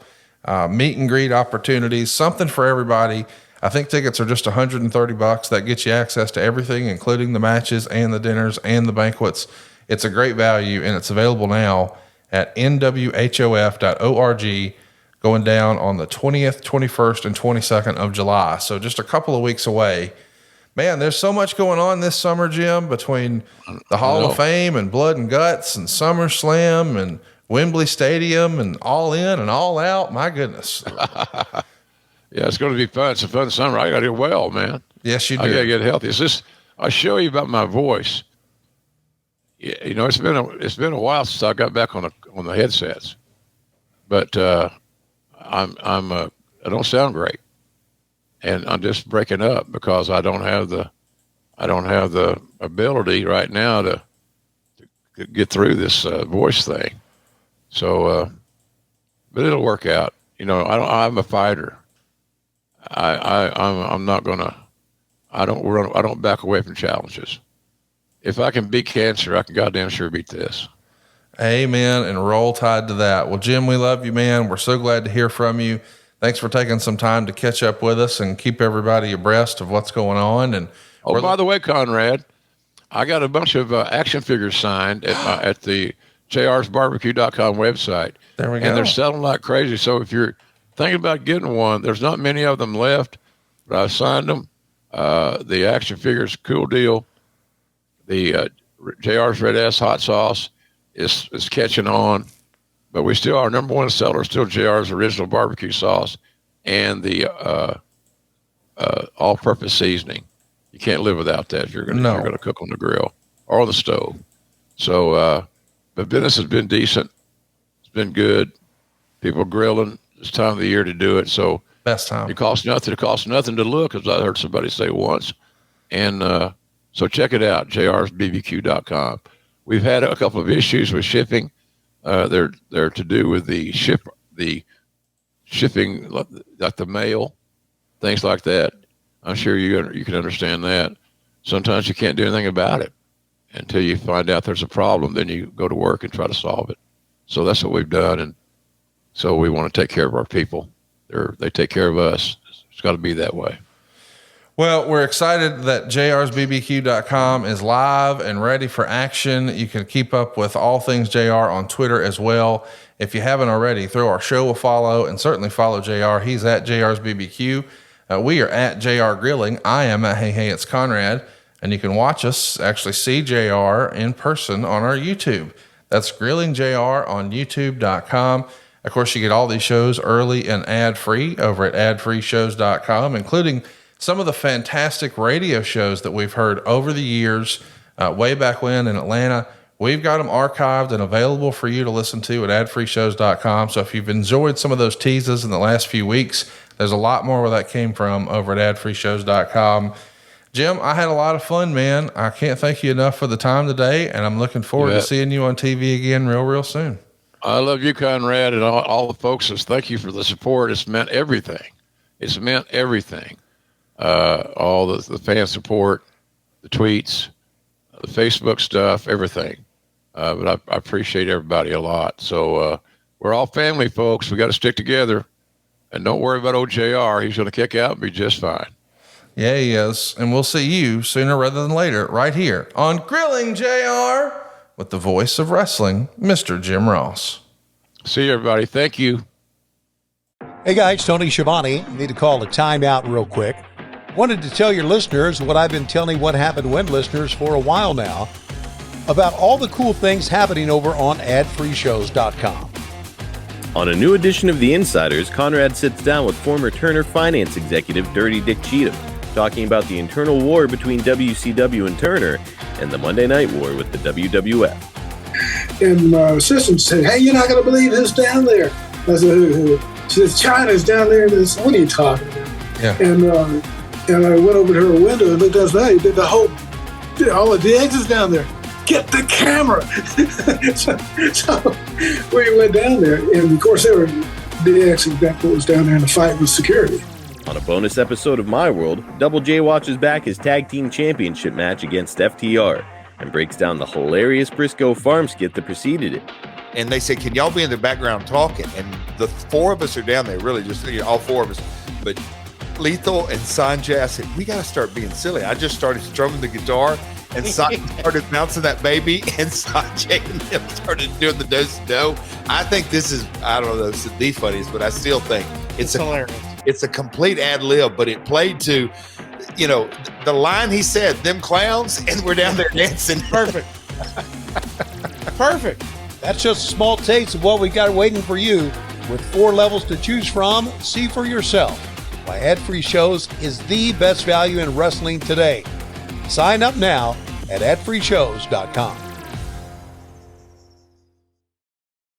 meet and greet opportunities, something for everybody. I think tickets are just $130. That gets you access to everything, including the matches and the dinners and the banquets. It's a great value, and it's available now at nwhof.org, going down on the 20th, 21st, and 22nd of July. So just a couple of weeks away. Man, there's so much going on this summer, Jim, between the Hall of Fame and Blood and Guts and SummerSlam and Wembley Stadium and All In and All Out. My goodness. Yeah, it's going to be fun. It's a fun summer. I got to get well, man. Yes, you do. I got to get healthy. I'll show you about my voice. You know, it's been a while since I got back on the headsets, but I don't sound great, and I'm just breaking up because I don't have the ability right now to get through this voice thing. So, but it'll work out. You know, I'm a fighter. I'm not gonna. I don't back away from challenges. If I can beat cancer, I can goddamn sure beat this. Amen. And roll Tide to that. Well, Jim, we love you, man. We're so glad to hear from you. Thanks for taking some time to catch up with us and keep everybody abreast of what's going on. And by the way, Conrad, I got a bunch of action figures signed at the jrsbarbecue.com website. There we go. And they're selling like crazy. So if you're thinking about getting one, there's not many of them left, but I signed them. The action figures, cool deal. The JR's Red Ass Hot Sauce is catching on, but we still, our number one seller is still JR's Original Barbecue Sauce and the all-purpose seasoning. You can't live without that if you're going to cook on the grill or the stove. So, but business has been decent. It's been good. People grilling. It's time of the year to do it. So best time. It costs nothing. It costs nothing to look, as I heard somebody say once. And so check it out, jrsbbq.com. We've had a couple of issues with shipping. They're to do with the shipping, like the mail, things like that. I'm sure you can understand that. Sometimes you can't do anything about it until you find out there's a problem. Then you go to work and try to solve it. So that's what we've done, and so we want to take care of our people. They take care of us. It's got to be that way. Well, we're excited that jrsbbq.com is live and ready for action. You can keep up with all things JR on Twitter as well. If you haven't already, throw our show a follow and certainly follow JR. He's at jrsbbq. We are at JR Grilling. I am at Hey, it's Conrad. And you can watch us, actually see JR in person on our YouTube. That's Grilling JR on youtube.com. Of course, you get all these shows early and ad-free over at adfreeshows.com, including some of the fantastic radio shows that we've heard over the years, way back when in Atlanta. We've got them archived and available for you to listen to at adfreeshows.com. So if you've enjoyed some of those teases in the last few weeks, there's a lot more where that came from over at adfreeshows.com. Jim, I had a lot of fun, man. I can't thank you enough for the time today, and I'm looking forward to seeing you on TV again real soon. I love you, Conrad, and all the folks. Thank you for the support. It's meant everything. It's meant everything. All the fan support, the tweets, the Facebook stuff, everything. But I appreciate everybody a lot. So we're all family, folks. We got to stick together, and don't worry about old JR. He's going to kick out and be just fine. Yeah, he is. And we'll see you sooner rather than later right here on Grilling JR with the voice of wrestling, Mr. Jim Ross. See you, everybody. Thank you. Hey, guys, Tony Schiavone. Need to call a timeout real quick. Wanted to tell your listeners what I've been telling What Happened When listeners for a while now about all the cool things happening over on adfreeshows.com. On a new edition of The Insiders, Conrad sits down with former Turner finance executive Dirty Dick Cheatham, talking about the internal war between WCW and Turner and the Monday Night War with the WWF. And my assistant said, "Hey, you're not going to believe who's down there." I said, "Who?" She said, "China's down there." And I said, "What are you talking about?" Yeah. And I went over to her window and looked outside. The whole all of Diggs is down there. Get the camera. so we went down there, and of course, Diggs and Beckett was down there in the fight with security. On a bonus episode of My World, Double J watches back his tag team championship match against FTR and breaks down the hilarious Briscoe farm skit that preceded it. And they said, can y'all be in the background talking? And the four of us are down there, really just all four of us. But Lethal and Sanjay, I said, we got to start being silly. I just started strumming the guitar, and Sanjay started bouncing that baby, and Sanjay and them started doing the do-do. I think this is, I don't know if it's the funniest, but I still think it's hilarious. It's a complete ad lib, but it played to, the line he said, them clowns, and we're down there dancing. Perfect. Perfect. That's just a small taste of what we got waiting for you. With 4 levels to choose from, see for yourself why ad-free shows is the best value in wrestling today. Sign up now at adfreeshows.com.